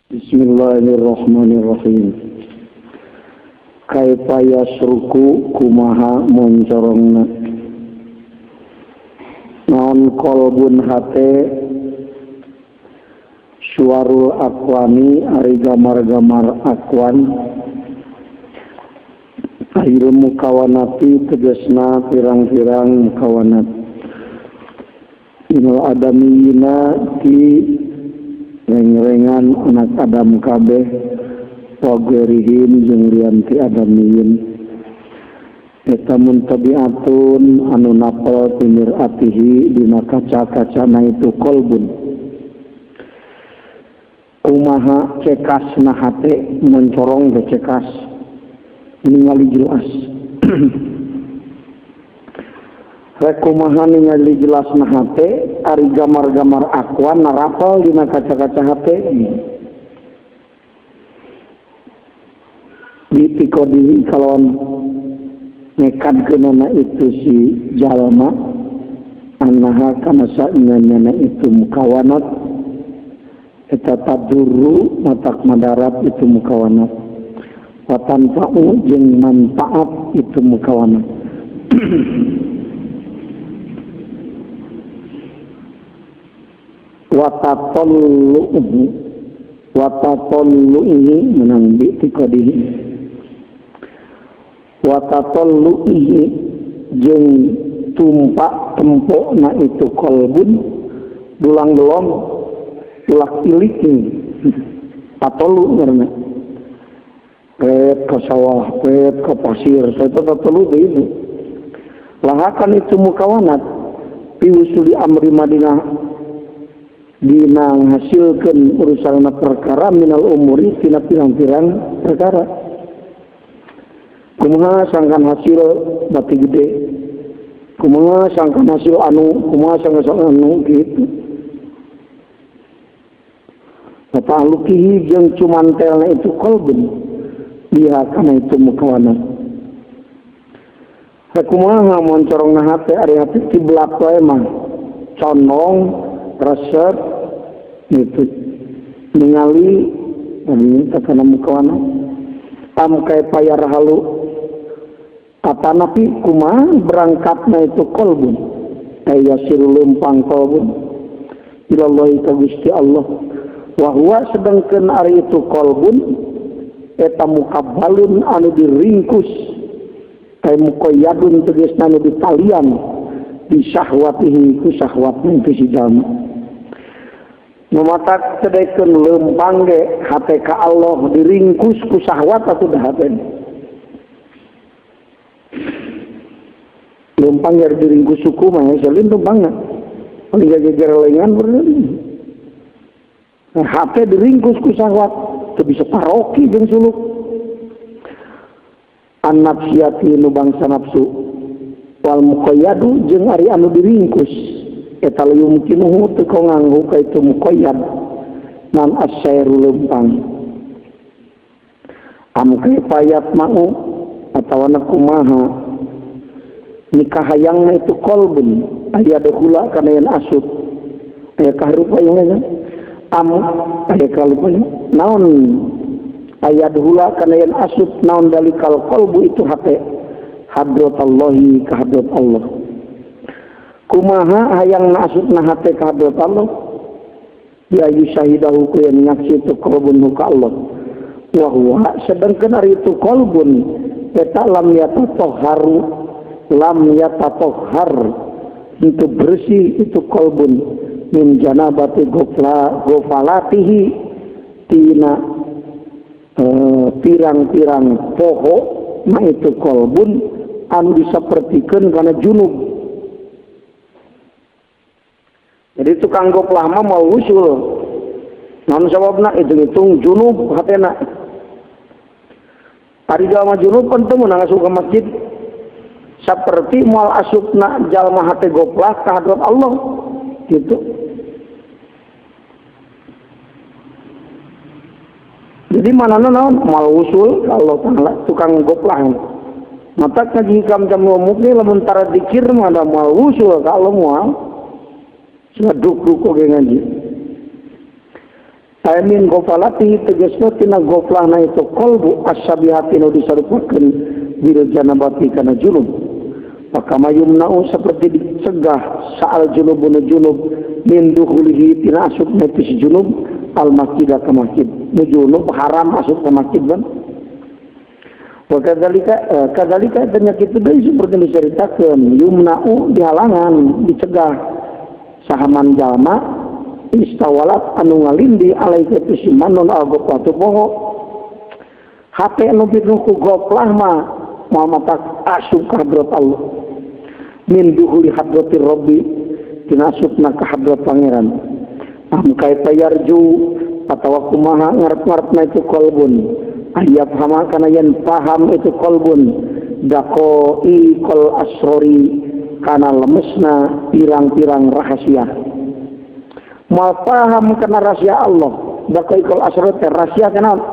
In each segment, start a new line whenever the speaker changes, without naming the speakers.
Bismillahirrahmanirrahim. Kaifa yasruku kumaha moncorongna naon kolbun hate suarul akwani ari gamar-gamar akwan air mukawanati tegesna pirang-pirang mukawanat inul adamiyina di reng-rengan anak Adam kabeh wagerihin jeung lianti adamiyin eta muntabiatun anu napel timir atihi dina kaca-kacana itu kolbun kumaha cekasna hate mencorong ke cekas ningali jelas rekumaha ningali jelasna hate ari gamar-gamar akwan narapal dina kaca-kaca hate ditikodi kalon nekat kenana itu si jalma anaha kana saingana itu mukawanat eta tadurru matak madarat itu mukawanat watan fa'u jeung manfaat itu mukawanat watatollu ini menang bitikodihi watatollu ini jeung tumpak tempok na itu kolbun dulang belum ulak ilik tatollu ngarana pet ke sawah pet ke pasir itu tatollu itu lahakan itu mukawanat piusuli amri madinah dina ngahasilkeun urusanna perkara minal umuri tina pirang-pirang perkara kumaha sangkan hasil bati gede kumaha sangkan hasil kumaha sangkan anu gitu ta'alluqihi jeung cumantelna itu qalbun dia kana itu mukawana kumaha moncorongna hate ari hate kiblat wae mah condong resep itu ningali ini takana mukawana am kay payar halu atanapi kumaha berangkatna itu kolbun ayasir lempang kolbun ilallahi ka Gusti Allah wa huwa sedengkeun ari itu kolbun eta mukabbalun anu diringkus kay muqayyadun tegasna anu ditalian di syahwatihi ku syahwatna itu si jalma mematak sedekeun lempang ge hate ka Allah diringkus ku syahwat atuh dah hate lempang ger diringkus suku mah salin lempangna paling geger lengan berleuring hate diringkus ku syahwat teu bisa paroki jeung suluk an-nafsiyati nu bangsa nafsu wal muqayyadu jeung ari anu diringkus eta yumkinuhu teu nganggo ka itu muqayyad nan asyairu lempang am kayat mau atawana kumaha nikah hayangna itu kolbun aya dahula kana yen asut aya kaharupa yang lain am aya kalupa naon aya dahula kana yen asut naon dalikal qalbu itu hate hadratallahi ka hadrat Allah kumaha hayang nasutna hate ka hadrat Allah ya yusahidahu ku yang nyaksi itu qalbun ka Allah wa huwa sedengkeun ari itu qalbun eta lam yatatohhar itu bersih itu qalbun min janabati gofalatihi tina pirang-pirang poho na itu qalbun anu disapertikeun kana junub. Jadi tukang goplah mah mau usul. Namun sababna hitung junub hatena. Ari jalma junub kan teu meunang asup ka masjid. Saperti moal asupna jalma hate goplah ka hadrat Allah. Gitu. Jadi manana naon moal usul kalau tukang goplah. Mata kaji kam jam ngomongnya lamun tara dikir mah ada moal usul kalau moal. Duk-duk oke ngaji. Amin gofalati tegasna tina goflahna itu qalbu asyabihati nu disarupakeun bil janabati kana junub. Maka mayumna'u seperti dicegah sa'al junubun junub min dukhulihi tina asupna itu si junub al masjidah ka masjid. Nu junub haram asup ka masjid kan. Wa kadzalika penyakit itu seperti diceritakeun yumna'u dihalangan dicegah sahaman jalma istawalat anu ngalindi alaika pisiman non agopatu poho hate anu binuku goplah ma matak asuk hadrat Allah min duhuli hadratir rabbi tinasukna ka hadrat pangeran am kaifa yarju atawa kumaha ngarep-ngarepna itu qalbun ayat hama kana yen paham itu qalbun daqoi qol asrori kana lemesna pirang-pirang rahasia mal paham kena rahasia Allah bakaikul asrat rahasia kena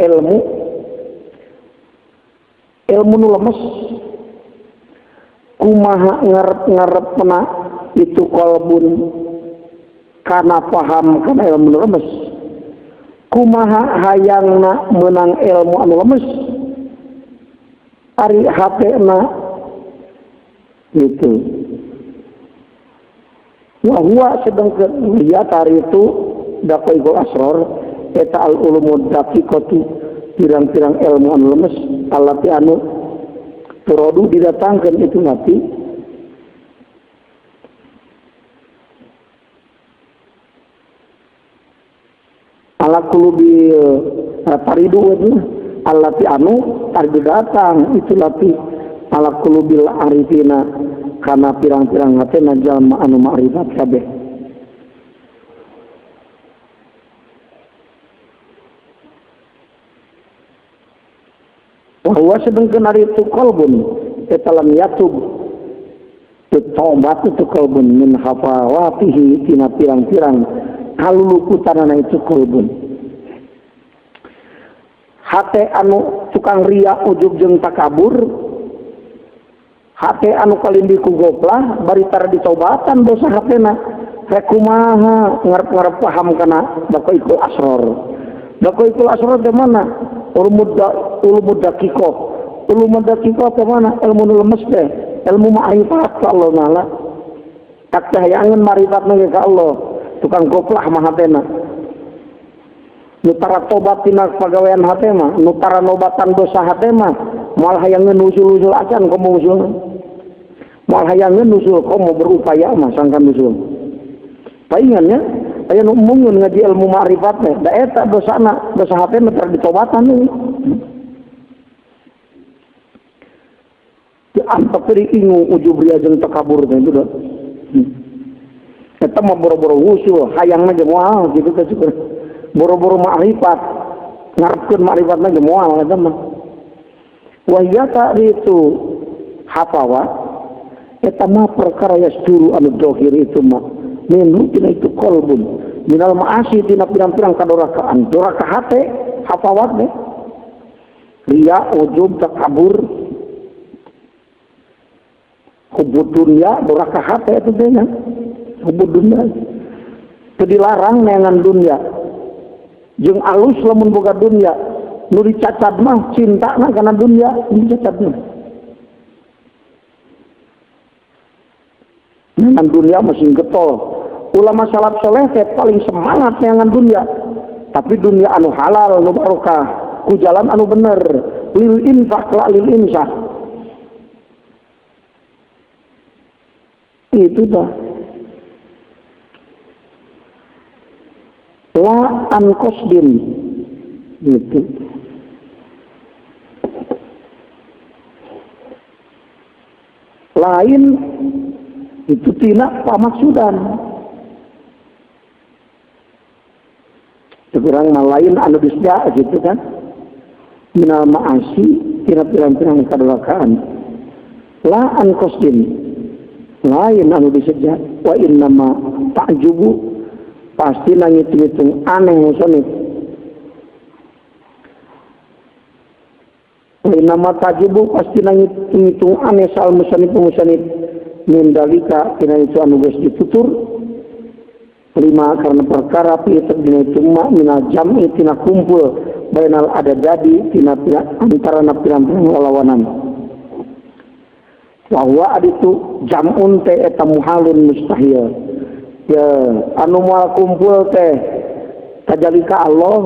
ilmu nu lemes kumaha ngarep-ngarepna itu qalbun kana paham kana ilmu nu lemes kumaha hayangna menang ilmu anu lemes ari hatena gitu. Wahwa sedangkan lihat hari itu dakwahul asror eta al ulumud daqiqatu pirang-pirang ilmu anu lemes allati anu turodu didatangkan itu nanti ala kulubi paridu itu allati anu tadi datang itu lati ala kulubil arifina karena pirang-pirang hatena jalma anu ma'rifat kabeh. Bahwa sedengkeun ari itu qalbun eta lam yatub taubat itu qalbun min hafawatihi tina pirang-pirang kalulukutanana itu qalbun. Hate anu tukang ria ujub jeung takabur hate anu kalindi ku goplah bari tara dicobatan dosa hatena rek kumaha ngarep-ngarep paham kana dakoikul asror. Dakoikul asror teh mana? Ulumud daqiqah. Ulumud daqiqah teh mana? Ilmu nu lemes teh, ilmu ma'rifat ka Allah Taala. Tak hayangeun ma'rifatna ka Allah. Tukang goplah mah hatena. Nu tara tobat tina pagawean hate mah, nu tara nobatan dosa hate mah moal hayangeun nusul-nusul acan komo usul. Moal hayangeun nusul komo berupaya mah sangkan nusul. Paingannya aya nu mungkin ngaji ilmu ma'rifat teh, da eta dosana, dosa hate mah tara ditobatan deui. Di antak teri ingu ujub ria jeung takabur teh itu dah. Eta mah boro-boro usul, hayangna ge moal gitu teh cukup. Boro-boro ma'rifat, ngarepkeun ma'rifatna ge moal eta mah. Wahyata itu hafawa eta mah perkara yasduru anu dohir itu mah minu tina itu qalbun minal ma'asi tina pirang-pirang kadorakaan doraka hate hafawat deh ria ujub takabur hubud dunya doraka hate itu deh kan hubud dunya itu dilarang neangan dunya jeung alus lamun boga dunya nu dicacat mah cinta na kana dunya dicacatna neangan dunya masih getol ulama salaf soleh teh paling semangat neangan dunya tapi dunya anu halal anu barokah ku jalan anu bener lil infaq la lil insaf itu dah la an qasdin gitu. Lain itu tina pamaksudan. Sekurang lain anu disda gitu kan. Minal ma'asi tina pirang-pirang kadulakaan. La an qasdin. Lain anu disejak wa innama ta'jubu pasti nangit-ngitung aneh musonit. Nama tajibu pasti nangit-ngitung aneh sal musanib mendalika kena itu anu geus ditutur Lima karena perkara pi terdina cuma minal jam'i tina kumpul bainal ada jadi tina antara pirang-pirang lawanan. Bahwa aditu jam'un teh eta muhalun mustahil. Ya anu moal kumpul teh kajalika Allah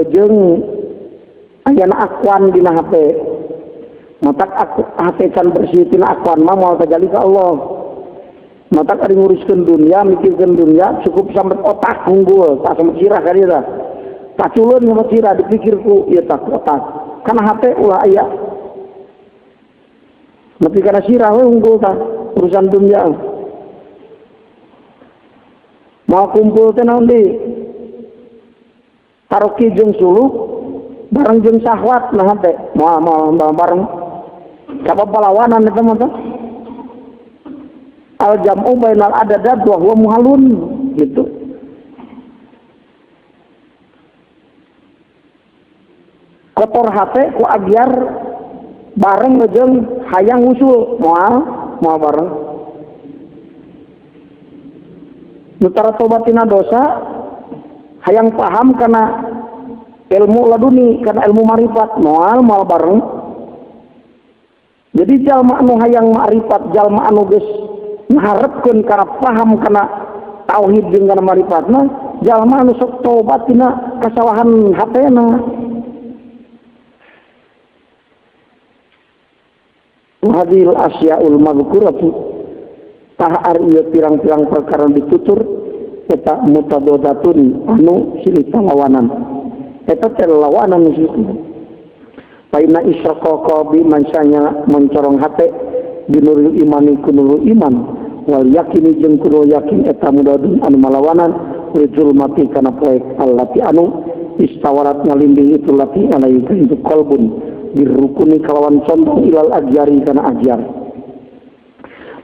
jeung ayana akwan dina hate. Matak hate can bersih tina akwan mah moal kajalika Allah. Mata kali nguruskan dunia, mikirkan dunia, cukup sampai otak unggul, tak sama sirah kali dah. Tak culun sama sirah, dipikirku, ya tak otak. Karena hati ulah ayah. Tapi karena sirah unggul tak, urusan dunia. Mau kumpul teh nanti, taroki jeung suluk, bareng jeung sahwat, nah hati. Mau bareng. Siapa pelawanan itu mah al-jam'u bainal adadat wa huwa muhalun gitu. Kotor hate ku agyar bareng jeung hayang usul moal bareng. Nutara tobatina dosa hayang paham karena ilmu laduni, karena ilmu marifat moal bareng. Jadi jalma anu hayang marifat, jalma anu geus ngaharepkeun kana paham kana tauhid jeung kana marifatna, jalma anu sok tobat tina kasalahan hatena. Hadil asyaul madhkuratu tah ari pirang-pirang perkara ditutur eta mutadodatun anu silih lawanan. Eta teh lawanan silih. Paina isyaqa bi mansanya mencorong hate binurul imani kunul iman wal yakini jeung kudu yakin eta mudadun anu malawanan wijul mati kana poek allati anu istawarat ngalimbing itu lati alai itu qalbun dirukuni kalawan condong ilal ajari kana ajar.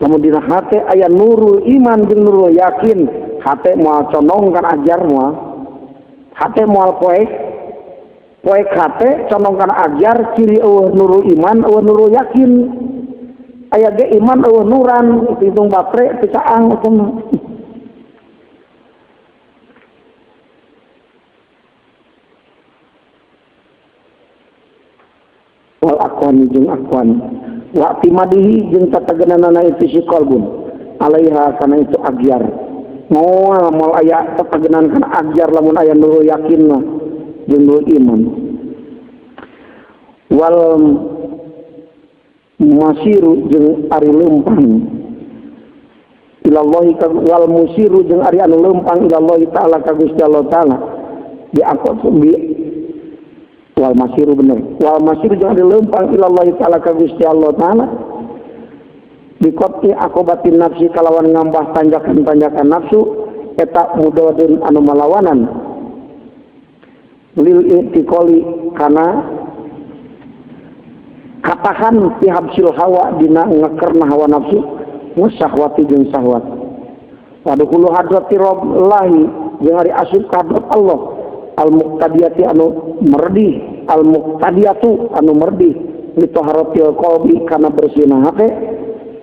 Lamun dina hate aya nurul iman jeung nurul yakin, hate moal condong kana ajar moal hate moal poek hate condong kana ajar ciri eueuh nurul iman eueuh nurul yakin. Aya ge iman eueuh nuran hitung baterai teu caang eta mah. Wal aqwan jeung aqwan wa timadihi jeung tatageunana itu si qalbun alaiha kana itu agyar. Moal aya tatageunana kana agyar lamun aya nurul yakin mah jeung nurul iman. Wal masiru jeung ari leumpang ilallahi wal musiru jeung ari anu leumpang ilallahi taala ka Gusti Allah taala diangkot bi wal masiru bener wal masiru jeung ari leumpang ilallahi taala ka Gusti Allah taala bikoti akobatin nafsi kalawan ngambah tanjakan-tanjakan nafsu eta mudadun anu malawanan lil i'tiqali kana katahan pihabsil hawa dina ngekerna hawa nafsu wasahwati jeung sahwat waduhulu hadrati rabbillahi jeung ari asup hadrat Allah al-muqtadiyati anu merdih al-muqtadiyatu anu merdih li taharatil qalbi kana bersihna hate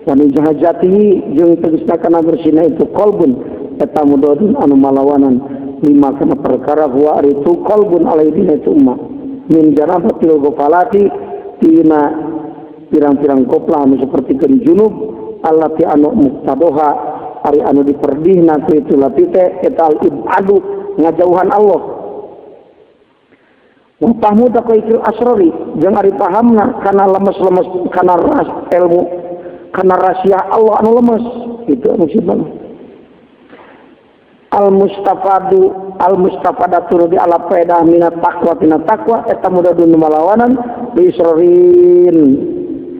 wa nijahatihi jeung tegasna kana bersihna itu qalbun eta mudadun anu malawanan lima kana perkara huwa ari tu qalbun alaidina itu umma min janabatil ghafalati tina pirang-pirang kopla anu seperti keun junub allati anu muqtadoha ari anu diperdihna ku itu latite eta al-ibadu ngajauhan Allah. Wa pahmu taqaikil asrari jeung ari pahamna kana lemes-lemes kana ras ilmu kana rahasia Allah anu lemes itu musibah. Al-mustafadatu di ala faedah minat taqwa tina taqwa eta mudadun malawanan bi isrorin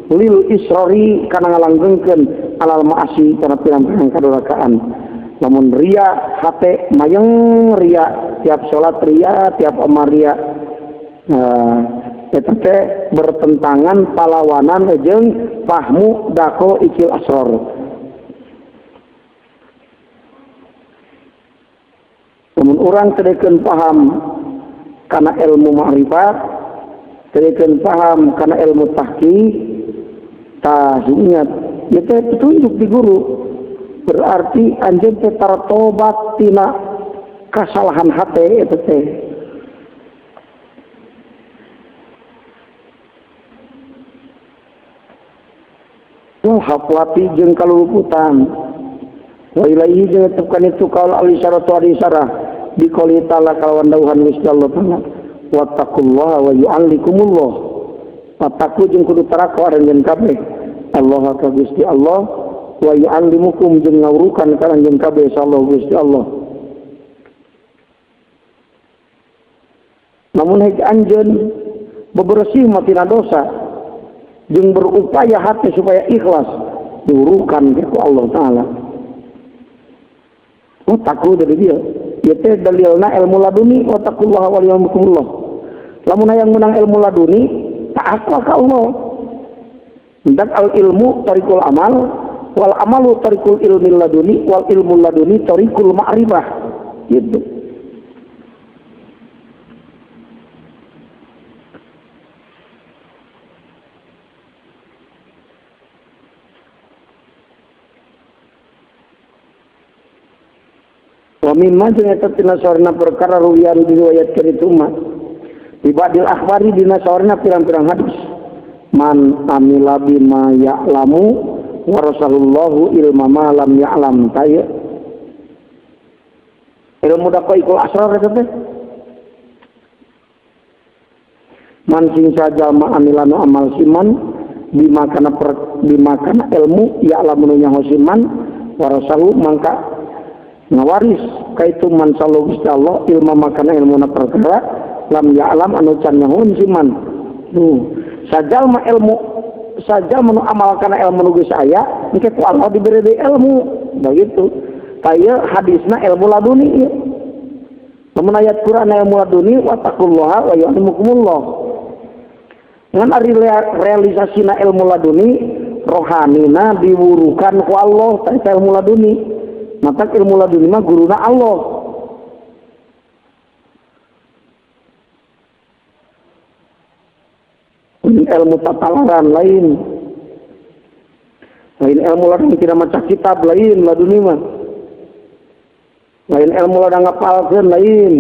lil isrori kana ngalanggengkeun alal maasi kana pirang-pirang kadurakaan. Lamun ria hate mayeng ria tiap salat ria tiap amal ria eta teh bertentangan palawanan jeung fahmu dako ikil asror. Namun orang tedekeun paham karena ilmu ma'rifat, tedekeun paham karena ilmu tahqiq, ingat, itu petunjuk di guru. berarti anjeun teh tartobat tina kasalahan hate eta teh. Hafwati jeung kaluluputan wa ilaihi jeung tekan itu kaul alisaratu alisarah biqouli ta'ala kalawan dauhan Gusti Allah Ta'ala wattaqullaha wa yu'allikumullah pataku jeung kudu tarakwa aranjeun kabeh Allah ka Gusti Allah wa yu'allimukum jeung ngawurukan ka aranjeun kabeh sallallahu Gusti Allah. Namun hek anjeun bebersih mah tina dosa jeung berupaya hati supaya ikhlas diurukan ke Allah Ta'ala. Oh takut dari dia. Dia teh dalilna ilmu laduni wa taqullaha wa yu'allimukumullah. Lamun hayang menang ilmu laduni, ta'aqwa ka Allah. Hendak al ilmu tariqul amal wal amalu tariqul ilmi laduni wal ilmu laduni tariqul ma'rifah. Gitu. Wa mimma jeung eta tina sawarna perkara ruwiyan diriwayatkeun itu mah di badil akhbari dina sawarna pirang-pirang hadis man amila bima ya'lamu wa rasulullahu ilma ma lam ya'lam taya ilmu daqaiqul asrar eta teh man sing saja ma amilanu amal siman bima kana ilmu ya'lamu nya hosiman wa rasulullahu mangka ngawaris kaitu man sallallahu Gusti Allah ilmu makana ilmu na perkara lam ya'lam anu can nyahun siman sajal ma ilmu sajal menu amal kana ilmu nu geus aya engke ku Allah diberi ilmu begitu kaya hadisna ilmu laduni lamun ayat Quran ilmu laduni wa taqullaha wa yu'allimukumullah ngan ari realisasina ilmu laduni rohanina diwurukan ku Allah ta ilmu laduni. Maka ilmu laduni mah guruna Allah. Ilmu tatalaran lain. Lain ilmu laduni tidak maca kitab lain laduni mah. Lain ilmu ladang ngapalkeun lain.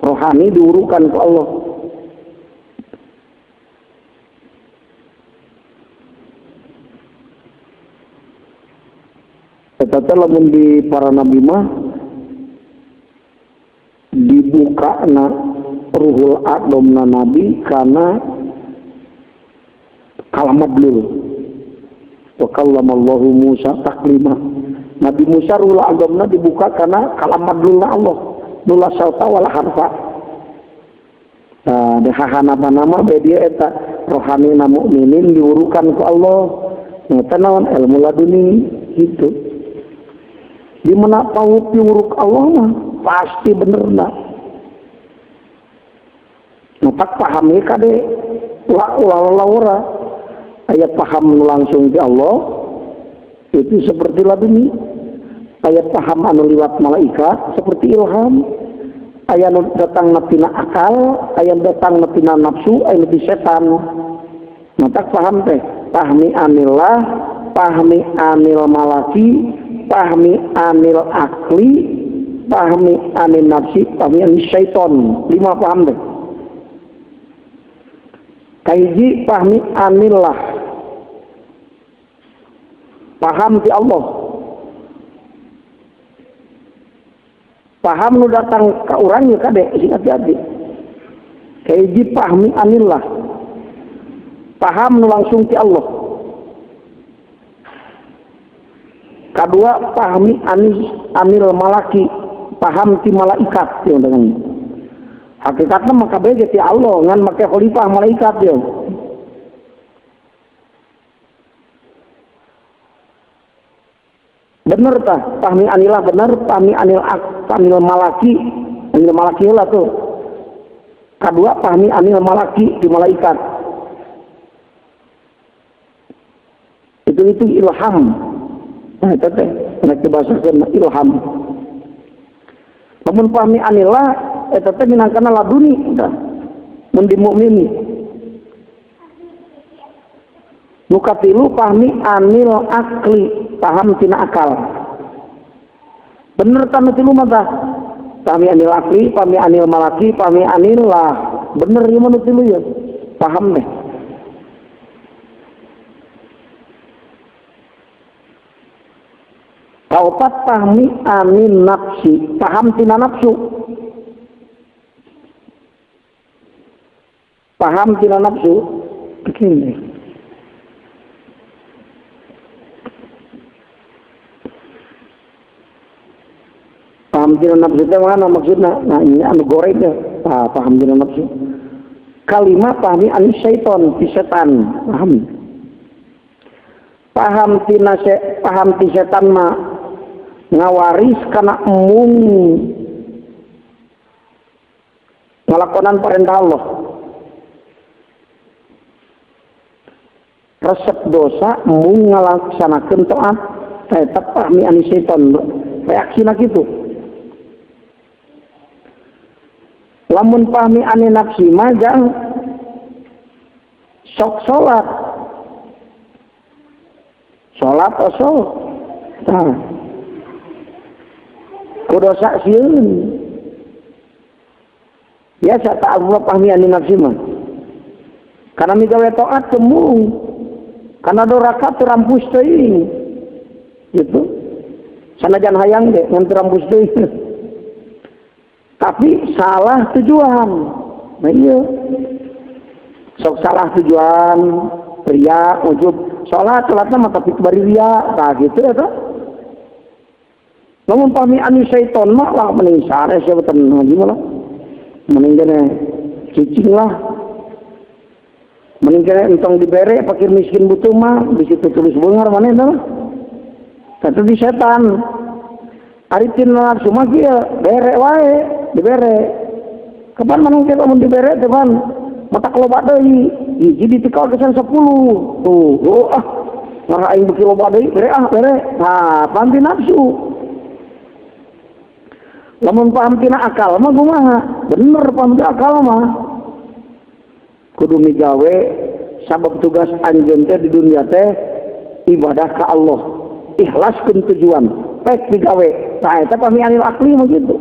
Rohani diurukan ke Allah. Tetapi lamun di para nabi mah dibuka na ruhul adomna nabi karena kalamat dulu. Wa kallamallahu Musa taklima. Nabi Musa ruhul adomna dibuka karena kalamat dulu Allah. Nula sauta wala harfa. Nah, dehahana nama dia eta rohani na mukminin diurukan ku Allah. Eta naon ilmu laduni gitu. Di mana paut diuruk Allah mah pasti bener nak. Natak paham ni kade laura ayat paham langsung di Allah itu seperti laduni. Ayat paham anu liwat malaikat seperti ilham. Ayat datang natina akal, ayat datang natina nafsu, ayat lebih setan. Natak paham teh pahmi anillah, pahmi anil malaki, pahmi anil akli, pahmi anil nafsi, pahmi anil syaiton. 5 paham deh. Kaiji pahmi anillah, paham di Allah. Paham nu datang ke orangnya kade, sing hati-hati. Kaiji pahmi anillah, paham nu langsung di Allah. Kedua pahami anil malaki, paham ti malaikat yang dengan hakikatnya maka bege ti Allah ngan make khalifah malaikat dia. Bener tah pahmi anilah bener pahmi anil malaki lah tuh. Kedua pahmi anil malaki di malaikat. Itu ilham. Nah, itu teh mereka bahasakeun ilham. Lamun pahmi anillah eta teh minangkana laduni tah. Mun di mukmin Nukatilu pahmi anil akli, paham tina akal. Bener kan tilu mata? Pahmi anil akli, pahmi anil malaki, pahmi anil lah. Bener ya menurut tilu ya? Paham deh. Kaopat pahmi anil nafsi, paham tina nafsu. Paham tina nafsu. Begini. Paham tina nafsu itu mana maksudnya? Nah ini anu gorengnya. Paham tina nafsu. Kalimat pahmi anu syaiton, di setan. Paham. Paham ti setan mah ngawaris karena emung ngelakonan perintah Allah. Resep dosa emung ngalaksanakeun taat. Tetap pahmi anu syaiton. Reaksina gitu. Lamun pahmi ane nafsi majang sok sholat asal kudosa sieun biasa tak Allah pahmi ane nafsi mah karena migawe taat temung karena doraka terampus teuing gitu sanajan hayang deh ngan terampus teuing tapi salah tujuan. Nah iya. Sok salah tujuan, ria, ujub, sholatnya mah tapi bari ria, nah gitu ya toh. Namun pahmi anu syaiton mah lah mending sare sebutan gimana? Mending kene cicing lah. Mending kene entong dibere fakir miskin butuh mah di situ tulis beungar maneh tah. Kata di setan. Ari tina nafsu mah kieu bere wae. Dibere kapan manung kita mun dibere teman mata loba deui hiji ditekal kesan 10 tuh ngara aing beki loba deui bere nah paham tina nafsu lamun paham tina akal mah kumaha bener paham tina akal mah kudu migawe sabab tugas anjeun teh di dunia teh ibadah ka Allah ikhlaskeun tujuan pek digawe nah eta pahmi anil akli mah gitu.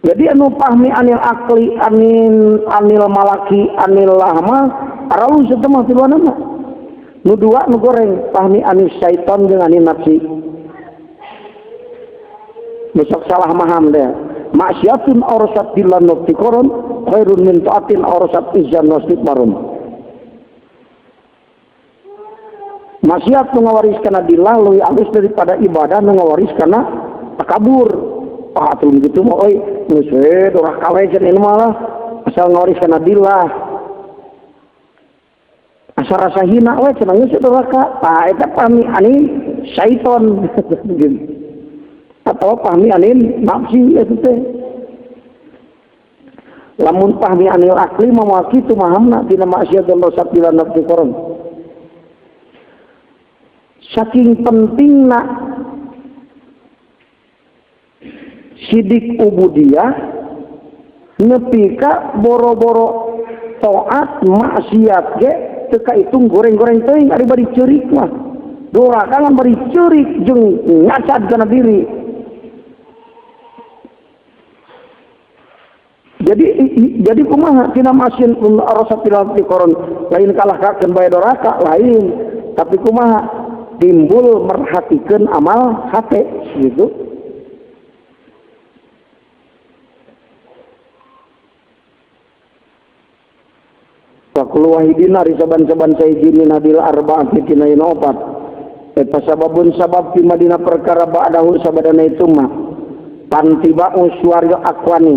Jadi anu pahmi anil akli, anil malaki, anil lahma, aralu setemah tiluan nama. Nu dua nu goreng, pahmi anil syaiton dengan anil nafsi. Besok salah maham deh. Maksiatun aurasat dilan noktikoron, khairun min ta'atin aurasat izan nostikmarun. Maksiat mengawaris karena dilah lebih halus daripada ibadah mengawaris karena takabur. Tulung gitu mah oi ngeuseuh urang kawe cenah malah asal ngawaris kana dillah asal rasa hina we cenah geus duraka eta pahmi ani syaiton atau pahmi ani nafsi eta teh lamun pahmi anil akli mah kitu mahamna dina maksiat dan dosa bila nafsi koron saking pentingna sidik ubudiyah nepi ka boro-boro taat maksiat ge teu kaitung goreng-goreng teuing ari bari ceurik mah doraka ngan bari ceurik jeung ngacad kana diri jadi kumaha tina masin arasa tilati koron lain kalah kakeun bae doraka lain tapi kumaha timbul merhatikeun amal hate gitu. Fakul wahidina risaban-saban sayjini nadil arba'ati tina ina opat eta sababun sabab fi madina perkara ba'dahu sabadana itu mah pantiba'u suarga akwani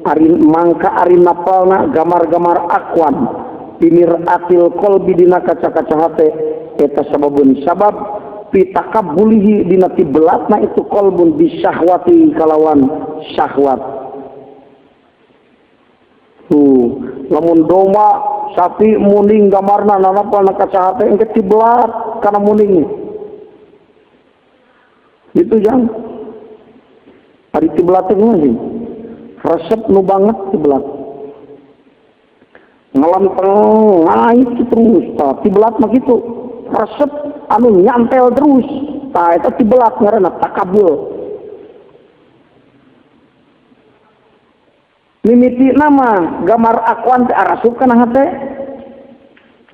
ari mangka ari napalna gamar-gamar akwan timir atil qalbi dina kaca-kaca hate eta sababun sabab pitakabbulihi dina tibelatna itu qalbun bisyahwati kalawan syahwat lamun doma sapi muning gamarna nanapal nakacahate engke tiblat kana muning itu jang ari tiblat teh sih resep nu banget tiblat ngelempeng naik terus tibelat mah gitu resep anu nyantel terus itu tibelat ngaranna takabul. Mimiti nama gambar akuan teh arasup kana hate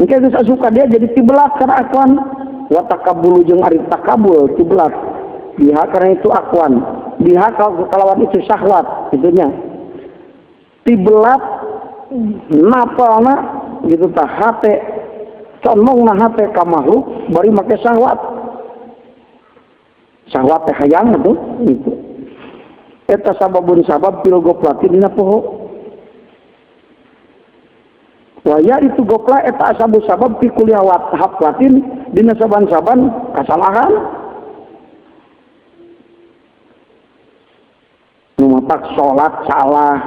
engke geus asuka dia jadi tibelat kana akuan wa takabul jeung ari takabul tibelat biha karena itu akuan biha kalawan itu syahwat itunya tibelat napalna gitu tah hate condongna hate ka makhluk bari make syahwat teh hayang atuh gitu eta sababun sabab pil goplati dina poho waya itu gopla eta asabu sabab fi kuliawat haplatin dina saban-saban kasalahan numatak salat salah.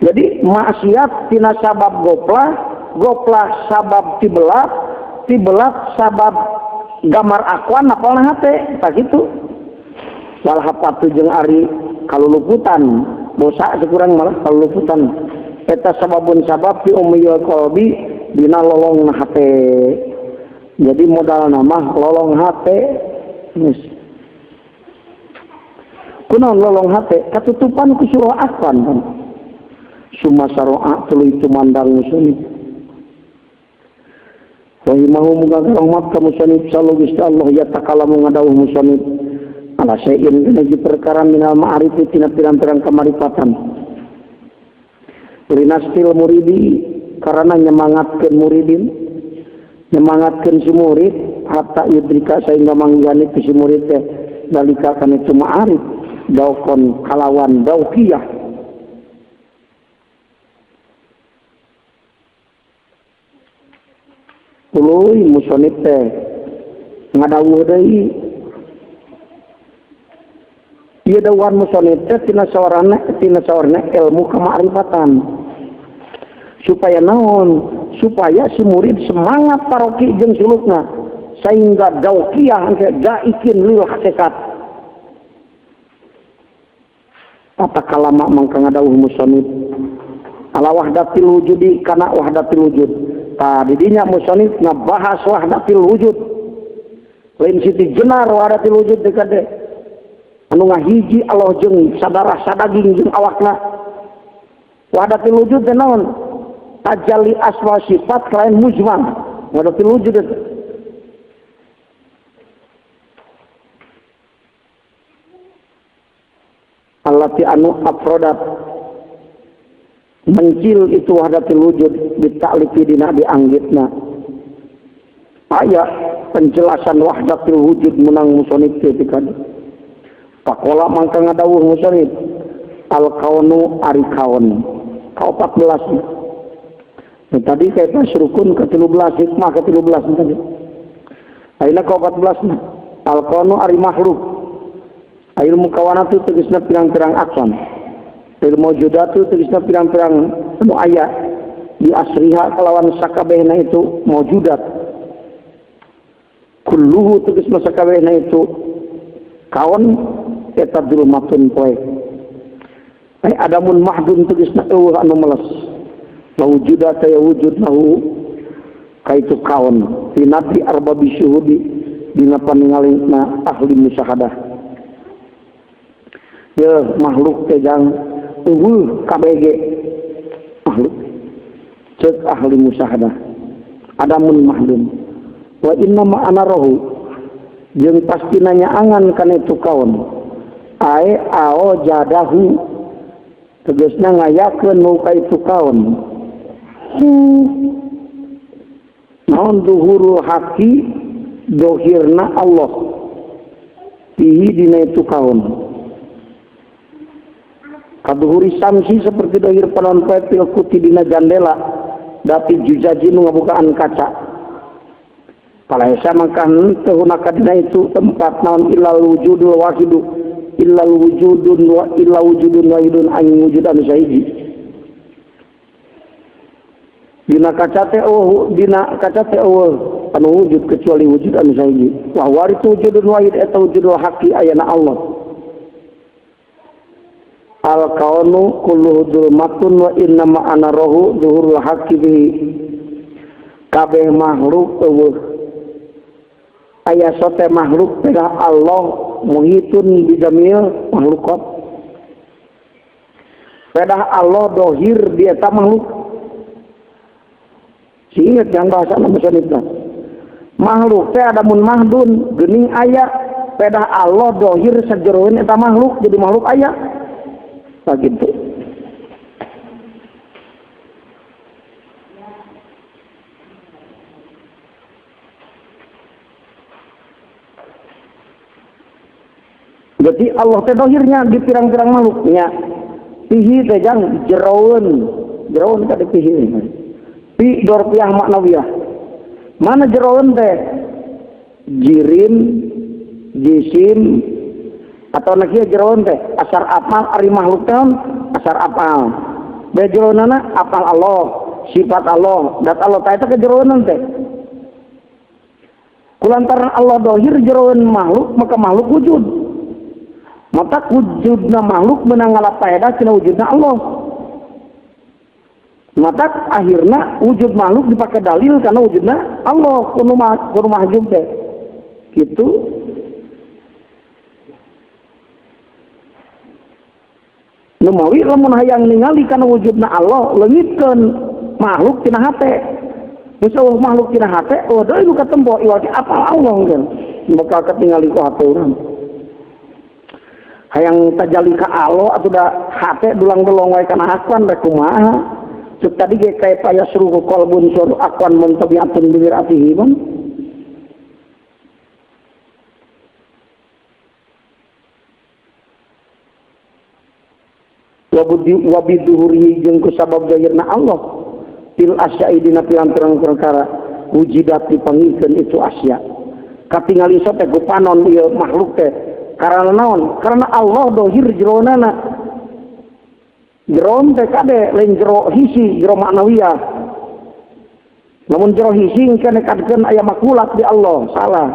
Jadi maksiat tina sabab gopla sabab tibelat sabab gamar akuan apalna hate tak gitu. Wal hafatu jeung ari kaluluputan dosa sekurang malah kaluluputan eta sababun sabab fi umiyul qalbi dina lolongna hate. Jadi modal nama lolong hate geus. Kunaon lolong hate katutupan ku surah akuan kan. Suma saro'a tuluy tumandang musanib wa imahu muga rahmat ka musanib sallallahu alaihi Allah ya takalamu ngadawuh musanib ala syai'in kana di perkara minal ma'arif tina pirang-pirang kamarifatan linastil muridi karena nyemangatkeun muridin nyemangatkeun si murid hatta yudrika sehingga manggani si murid teh dalika kana itu ma'arif daukon kalawan daukiyah tuluy musonib teh ngadawuh deui ieu dawuhan musonib teh tina sawarna ilmu kamaarifatan supaya naon supaya si murid semangat paroki jeung sulukna sehingga daukiyah engke daikin lil hakikat tata kalama mangka ngadawuh musonib ala wahdatil wujudi kana wahdatil wujud didinya musonif ngabahas wahdatil wujud lain siti jenar wahdatil wujud dekade anu ngahiji Allah jeung sadarah sadaging jeung awakna wahdatil wujud teh naon tajalli asma sifat lain mujmal wahdatil wujud itu allati anu afrodat mencil itu wahdatul wujud dita'lifi dina dianggitna aya penjelasan wahdatul wujud menang musonif ketikad pakola mangka ngadawuh musonif al kaunu ari kaun ka 14 tadi kita rukun ke 13 hikmah ke 13 tadi ayeuna ka 14 al kaunu ari makhluk ilmu kawanatu tegasna pirang-pirang aksan ilmu judatu tulisna pirang-pirang anu aya di asriha kalawan sakabehna itu maujudat kulluhu tulisna sakabehna itu kawan eta dulmatun poe ai adamun mahdun tulisna eueuh anu meles mawujudata ya wujud lahu kaitu kawan tinati arbabi syuhudi dina paningalina ahli musyahadah ya makhluk teh jang KBG makhluk cek ahli musyahadah adamun mahdum wa inna ma ana rohu jeung pasti nanya angan kana itu kaon ae ao jadahu tegasna ngayakeun muka itu kaon naon duhurul haqi dohirna Allah ihi dina itu kaon kaduhuri samsi seperti dohir panon pepil kuti dina jandela dati jujaji nu ngabukaan kaca palaesa mangka teu hunaka dina itu tempat naon illal wujudul wahidu illal wujudun wa illa wujudun wahidun aing wujudan sahiji dina kaca teh anu wujud kecuali wujud anu sahiji wa waritu wujudun wahid eta wujudul haqi ayana Allah al kaunu kulluhu dzulmatun wa inna ma ana rohu zuhurul haqqi bihi. Kabeh makhluk eueuh aya sote makhluk pedah Allah muhitun bijamil makhlukat. Pedah Allah dohir di eta makhluk. Ingat yang bahasa bahasa itu. Makhluk teh ada mun mahdun geuning aya pedah Allah dohir sajeroeun eta makhluk jadi makhluk aya. Begitu. Jadi Allah teh dohirnya di pirang-pirang makhluknya. Pihi teh jang jeroeun kada pihi. Pi dorpiah maknawiyah. Mana jeroeun teh? Jirim, jisim, atau nakia jeroeun teh asar apal ari makhluk teh asar apal. Da jeroeunana apal Allah, sifat Allah, dat Allah teh eta kejeroeunan teh. Kulantaran Allah dohir jeroeun makhluk maka makhluk wujud. Maka wujudna makhluk menang ngalapaedah tina wujudna Allah. Maka akhirnya wujud makhluk dipakai dalil karena wujudna Allah kudu mahjub teh. Gitu. Numawi lamun hayang ningali kana wujudna Allah leungitkeun makhluk tina hate. Musuh makhluk tina hate, oh deui nu katempo iwal apa Allah kan. Bakal ketingali ku hate urang. Hayang tajalli ka Allah atuh da hate dulang-dolong wae kana akuan rek kumaha. Cuk tadi ge kae paya suruh qalbun sur akuan mun tabiatun bibir atihi bang. Wabiduhuri jeung ku sabab dayana Allah fil asya'i dina pirang-pirang perkara wujidat dipangikeun itu asya. Katingali sote ku panon ieu makhluk teh karena naon? Karena Allah dohir jeroonana. Jeroon teh kade lain jero hisi, jero maknawiyah. Namun jero hisi engke nekadkeun aya makulat di Allah, salah.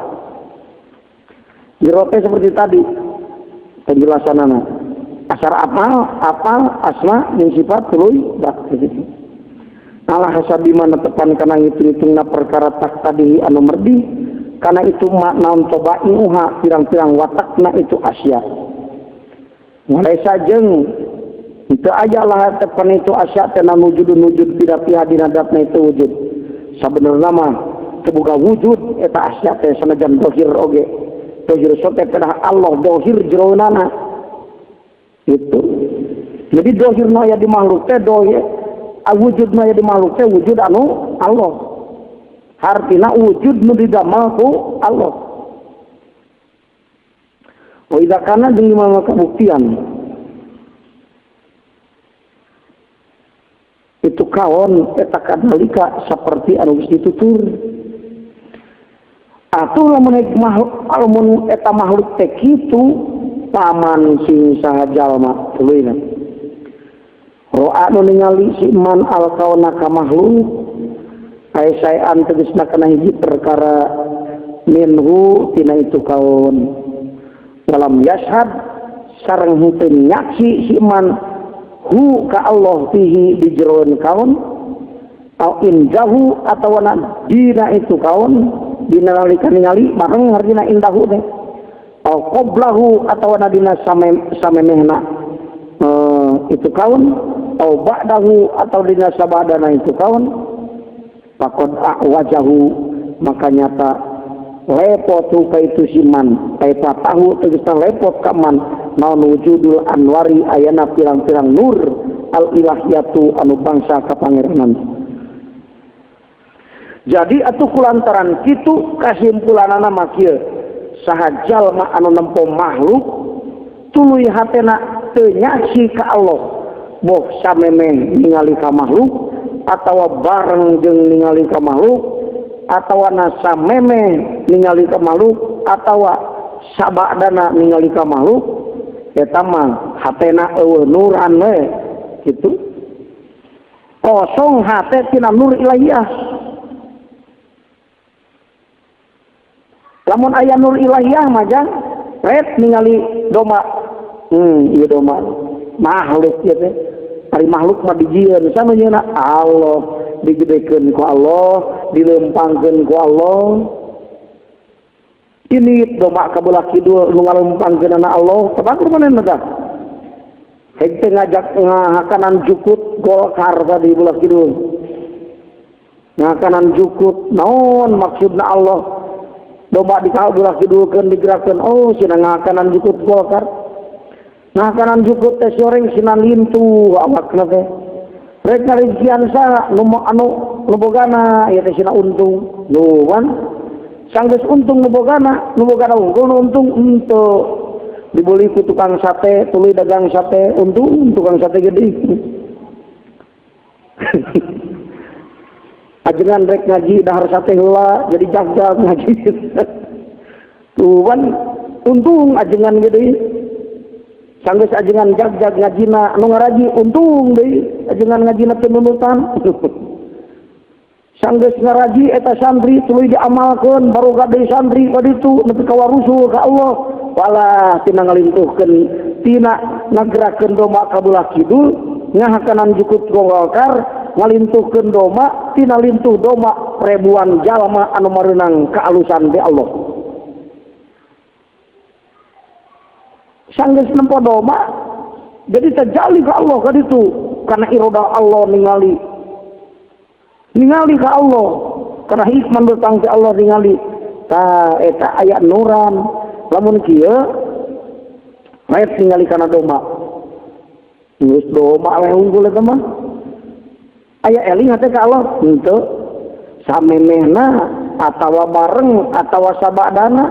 Jero teh seperti tadi penjelasanana. Asar apal, asma, dan sifat tuluy dak begitu. Allah hasabi mana tepan kana ngitung-ngitungna perkara tak tadi anu merdi. Karena itu naon coba iuha pirang-pirang watakna itu asya. Mulai sajeng itu aja lah tepan itu asya tena wujud tidak pihak dinadatna itu wujud. Sabenerna mah tebuka wujud eta asya teh sanajan dohir oge. Dohir sote pedah Allah dohir jeroeunana. Itu. Jadi dohirna aya di makhluk teh dohir wujudna aya di makhluk teh wujud anu Allah. Artinya wujud nu didamel ku Allah. Wa idza kana jeung imam kabuktian. Itu kaon eta kadalika saperti anu geus ditutur. Atuh lamun eta makhluk teh kitu paman sing saha jalma tuluy. Ro'a nu ningali si man al kauna ka makhluk sayan tegesna kana hiji perkara minhu tina itu kaun dalam yashad sareng henteu nyaksi si man hu ka Allah fihi di jeroen kaun au indahu atawana dina itu kaun dina nalika ningali bareng artina indahu teh au qablahu atawana dina samemehna itu kaun au ba'dahu atau dina sabadana itu kaun pakod wajahu maka nyata lepot ka itu siman taita tahu tegesna lepot kaman naon wujudul anwari ayana pirang-pirang nur al ilahiyatu anu bangsa kapangeranan. Jadi atuh kulantaran kitu kasimpulanana mah kieu saha jalma anu nempo makhluk tuluy hatena teu nyaksi ka Allah boh samemeh ningali ka makhluk atau bareng jeung ningali ka makhluk atawa nasa meme ningali ka makhluk atawa sabadana ningali ka makhluk eta mah hatena eueuh nuran we kitu kosong hate tina nur ilahiyah. Lamun aya nur ilahiyah mah jang ret ningali domba ieu domba makhluk ya teh. Ari makhluk mah dijieun sama nyeuna Allah, digedekeun ku Allah, dilempangkeun ku Allah. Ini domba ka belah kidul nu ngalempangkeun Allah, tebakur manehna tah. Henteu ngajak ngahakanan jukut Golkar tadi belah kidul. Ngahakanan jukut naon maksudna Allah? Domba di belah kidulkeun digerakkeun, oh cenah ngahakanan jukut Golkar. Ngahakanan jukut teh soreng sinan lintu awakna teh. Rek ngarijian sa nu anu bogana ieu teh cenah untung. Nuh kan sanggeus untung nu bogana untung henteu. Dibeli ku tukang sate, tuluy dagang sate, untung tukang sate gede. Ajengan rek ngaji dahar sate heula jadi jag-jag ngaji. Tuan untung ajengan gede. Sanggeus ajengan jag-jag ngajina anu ngaraji untung deui ajengan ngajina teu nunutan. Sanggeus ngaraji eta santri tuluy diamalkeun baru gade santri ka ditu nepi ka warusul ka Allah. Walah tina ngalintuhkeun tina ngagerakeun domba ka belah kidul ngahakanan jukut Golkar ngalintuhkeun domba tina lintuh domba ribuan jalma anu mareunang kaalusan di Allah. Sanggeus nempo domba jadi terjali ka Allah ka ditu karena iroda Allah ningali ka Allah karena hikmah datang ke Allah ningali ta eta aya nuran. Lamun kieu mayat ningali kana domba. Geus domba we unggul eta mah. Aya eling hate ka Allah? Henteu. Samemehna atawa bareng atawa sabadana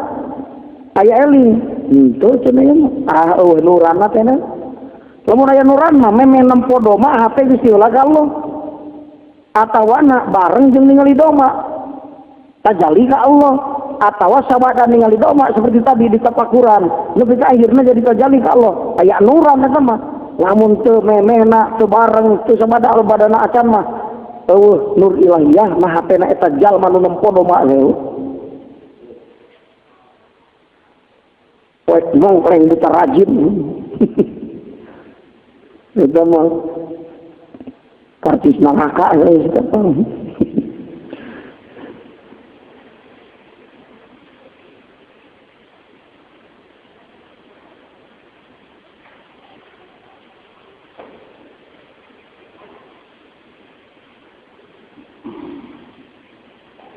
aya eling. Henteu cenah mah. Nuranna teh na. Lamun aya nuran mah memeh nempo domba hate geus diulah ka Allah. Atawana bareng jeung ningali domba. Tajali ka Allah. Atau sahabat ningali domba seperti tadi di tapakuran lebih ke akhirnya jadi terjali ke Allah aya nuran eta mah lamun teu memehna teu bareng teu sabada albadana acan mah nur ilahiyah mah hatena eta jalma nu nempo domba we poek mong paling ditarajin eta mah kartis neraka we eta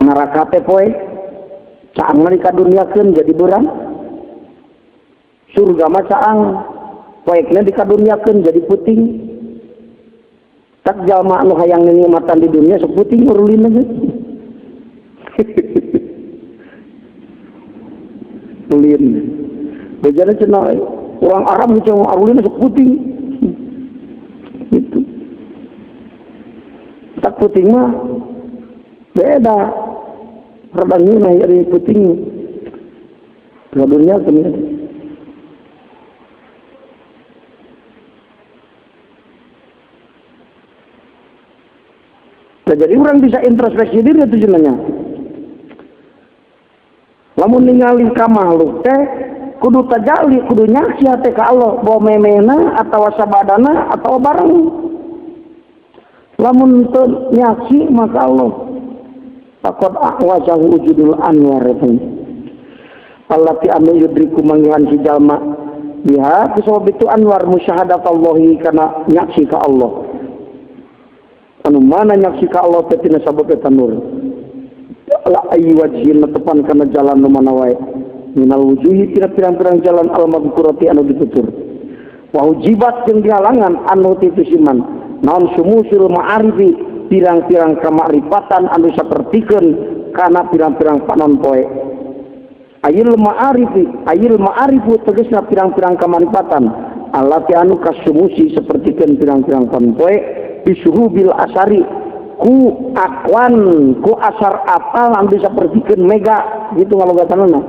neraka teh poe caang ka duniakeun jadi beurang surga mah caang poekna dikaduniakeun jadi puting tak jalma anu hayang nikmatan di dunia sok puting urulin aja ulin bejana cenah orang Arab jeung arulin sok puting gitu tak puting mah beda Radangnya dari puting dunia kemudian jadi orang bisa introspeksi diri itu jenanya lamun ningali ka makhluk teh kudu tajali kudu nyaksi hate ka Allah bahwa memena atau sabadana atau bareng lamun teu nyaksi maka Allah takut ahwajahu wujudul anwar itu allati anu yudriku manggihan si jalma biha kusabab itu anwar musyahadat Allahi kana nyaksi ka Allah anu mana nyaksi ka Allah tetina sabab eta nur la ayi wajhin tepan kana jalan nu mana wae minal wujuhi tina pirang-pirang jalan al madhkurati anu ditutur wa hujibat jeung dihalangan anu titusiman naon sumusul ma'arifi pirang-pirang kamaripatan anu sapertikeun kana pirang-pirang panon poe ayil ma'arifu tegasna pirang-pirang kamaripatan allati anu kasumusi sapertikeun pirang-pirang panon poe bisurubil asari ku akwan ku asar apal anu sapertikeun mega gitu ngalogatanna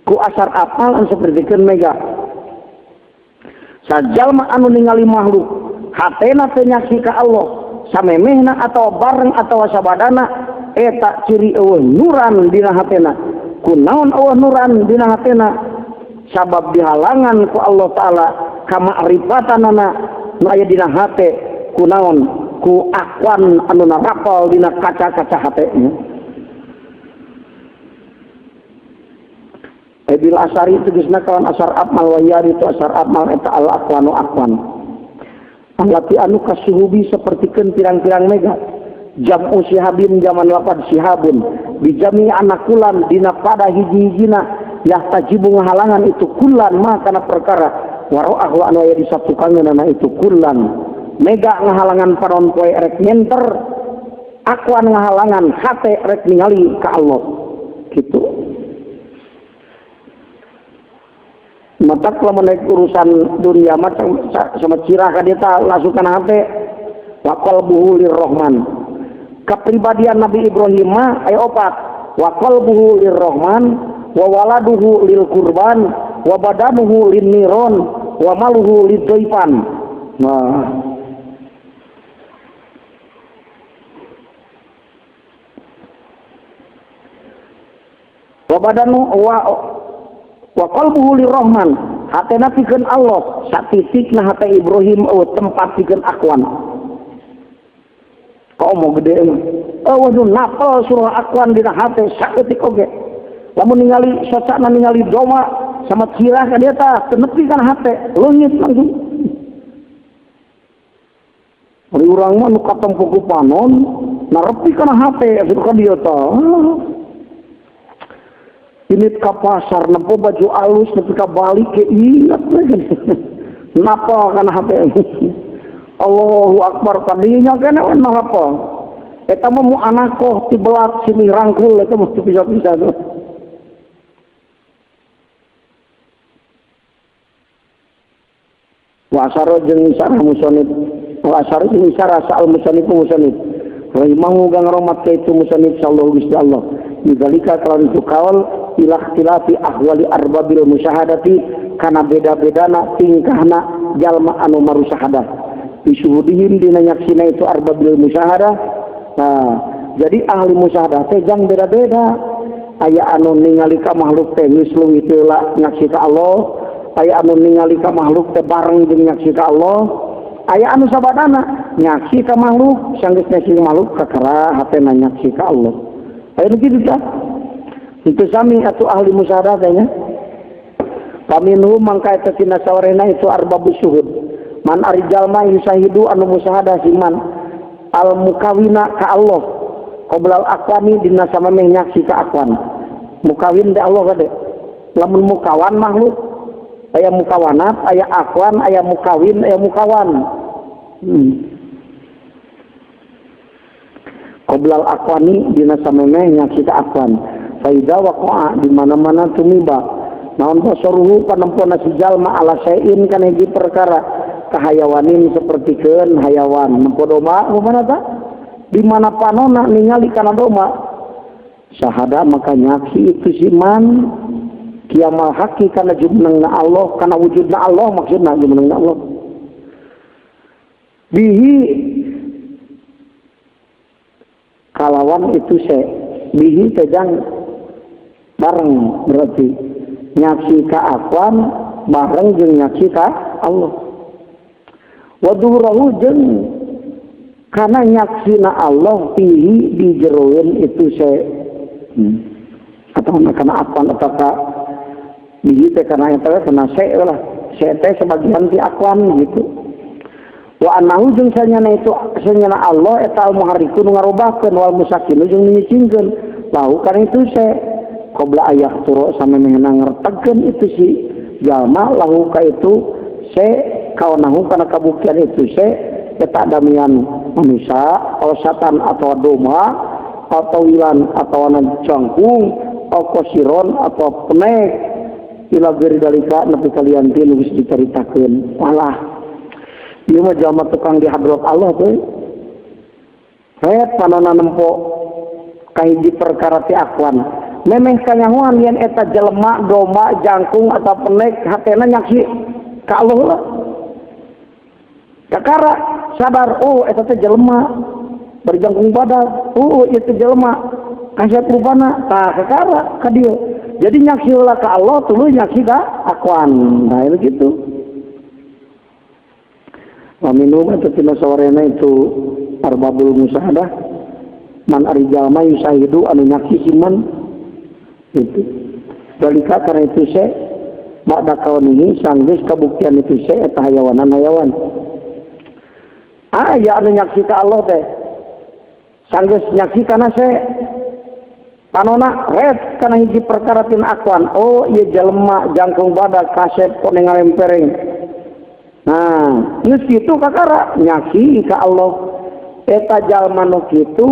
ku asar apal anu sapertikeun mega sajalma anu ningali makhluk hatena teu nyaksi ka Allah samemehna atau bareng atau sabadana eta ciri eueuh nuran dina hatena kunaon eueuh nuran dina hatena sabab dihalangan ku Allah taala kama'rifatanana nu aya dina hate kunaon ku akwan anu narapal dina kaca-kaca hate nya. Bil asari tegasna kawan asar abmal wayari itu asar abmal eta al aqwanu aqwan. Allati anu kasuhubi sapertikeun pirang-pirang mega. Jam'u sihabin zaman lapad sihabun. Bijami anakulan dina pada hiji-hijina yahtajibu ngahalangan itu kulan mah kana perkara waro'ah wa anu aya di satukangeunana itu kulan. Mega ngahalangan panon poe rek nyenter. Aqwan ngahalangan hate rek ningali ka Allah. Gitu. Mata kalau menaik urusan dunia macam sama cirah ka dia lasukan hate wa qalbuhu lirrahman. Kepribadian Nabi Ibrahim mah aya opat wa qalbuhu lirrahman wa waladuhu lil qurban wa badanuhu lin niron wa maluhu lidaipan. Nah, wa badanu wa qalbuhu lirrahman hatena pikeun Allah satitikna hate Ibrahim tempat pikeun akwan kau mau gede mah waduh napal surah akwan dina hate saeutik oge lamun ningali sosana ningali doma sama cirah ka dia tah tenepi kana hate leungit langsung ari urang mah nu katempo ku panon narepi kana hate asup ka dia tah ini ke pasar, nempo baju alus, ketika balik ke ingat lagi. Napa kan HP Allahu Akbar tadinya kan apa? Eta mau anakoh tibelat sini rangkul, itu mesti bisa-bisa tuh. Wasaro jeung sarah musonib, wasaro jeung sarah sal musonib. Rahimahu gang rahmat itu musonib sallallahu Gusti Allah. Nigalika kalau itu kaul ikhtilafi ahwali arbabil musyahadati kana beda-bedana tingkahna jalma anu marusahadah bisuhudihim dina nyaksina itu arbabil musyahadah. Nah, jadi ahli musyahadah teh jang beda-beda. Aya anu ningali ka makhluk teh mislu itulah nyaksi ka Allah, aya anu ningali ka makhluk teh bareng jeung nyaksi ka Allah, aya anu sabadana nyaksi ka makhluk sanggeus nyaksi makhluk kakara hatena nyaksi ka Allah. Aya begitu kan? Itu sami atau ahli musyahadah nya. Paminhu mangka eta tina sawarena itu arbabus syuhud. Man ari jalma yusahidu anu musyahadah siman al mukawina ka Allah. Qoblal aqwani dina samemeh nyaksi ka aqwan. Mukawin da Allah gade. Lamun mukawan makhluk aya mukawanat, aya aqwan, aya mukawin, aya mukawan. Qoblal aqwani dina samemeh nyaksi ka aqwan. Faida waqa'a di mana-mana tumiba naon basaruhu panempona si jalma ala sayin kana hiji perkara kahayawanin sapertikeun hayawan nempo doma mana ta di mana panona ningali kana doma sahada maka nyaksi itu siman kiamal haki kana jumenengna Allah kana wujudna Allah maksudna jumenengna Allah bihi kalawan itu bihi tejang bareng berarti nyaksi ka aqwan bareng jeung nyaksi ka Allah. Wa duhurahu jeung kana nyaksina Allah pihi dijeroeun itu atau kana aqwan atau ka bihi teh kana eta kana lah. Teh sebagian ti aqwan gitu. Wa annahu jeung sanyana itu sanyana Allah eta al-muharrikun ngarobahkeun wal musakkin jeung nyicingkeun lahu kana itu qabla ayah turu sama mengenang ngertekeun itu si jalma lahu ka itu kaunahu kana kabuktian itu eta damian manusia atau setan atau doma atau wilan atau anak cangkung atau kosiron atau penek ila geri dalika nepi kalian teh geus dicaritakeun malah ieu mah jalma tukang di hadrat Allah teh panonna nempo kahiji perkara ti aqwan memeh kanyahuan yen eta jelema doma jangkung atau penek hatena nyaksi ka Allah lah kakara sadar eta teh jelema berjangkung badan itu jelema kasat rupana tah kakara ka dieu jadi nyaksi lah ka Allah tuluy nyaksi ka aqwan nah begitu Wa minhum atatina sawarena itu arbabul musyahadah man ari jalma yusahidu anu nyaksiman itu dalika karena itu se ba'da kaunihi sanggeus kabuktian itu se eta hayawan aya anu nyaksi ka Allah teh sanggeus nyaksi kana se panona red kana hiji perkara tin akuan oh ieu jelema jangkung badak kasep kone ngalempereng nah geus kitu kakara nyaksi ka Allah eta jalma nu kitu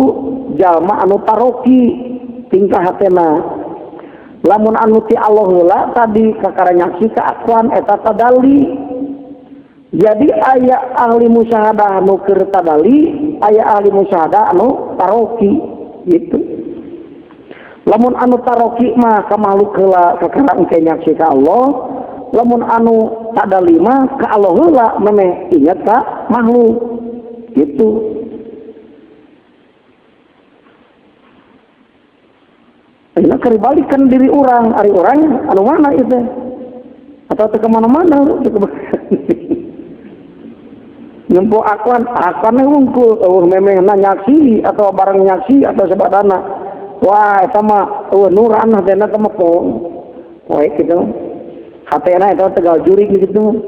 jalma anu taroki tingkah hatena lamun anu ti Allah heula tadi kakara nyaksi ka akuan eta tadali jadi aya ahli musyahadah anu keur tadali aya ahli musyahadah anu taroki gitu lamun anu taroki mah ka makhluk heula kakara engke nyaksi ka Allah lamun anu tadali mah ka Allah heula memeh inget ka makhluk gitu. Ini keribalikan diri orang, ari orang anu mana itu? Atau ke mana-mana? Nyempo akuan wungkul, memang nyaksi atau barang nyaksi atau sebadana. Wah, sama nuran hatena sama pong. Wah, gitu. Hatena itu tegal juri gitu.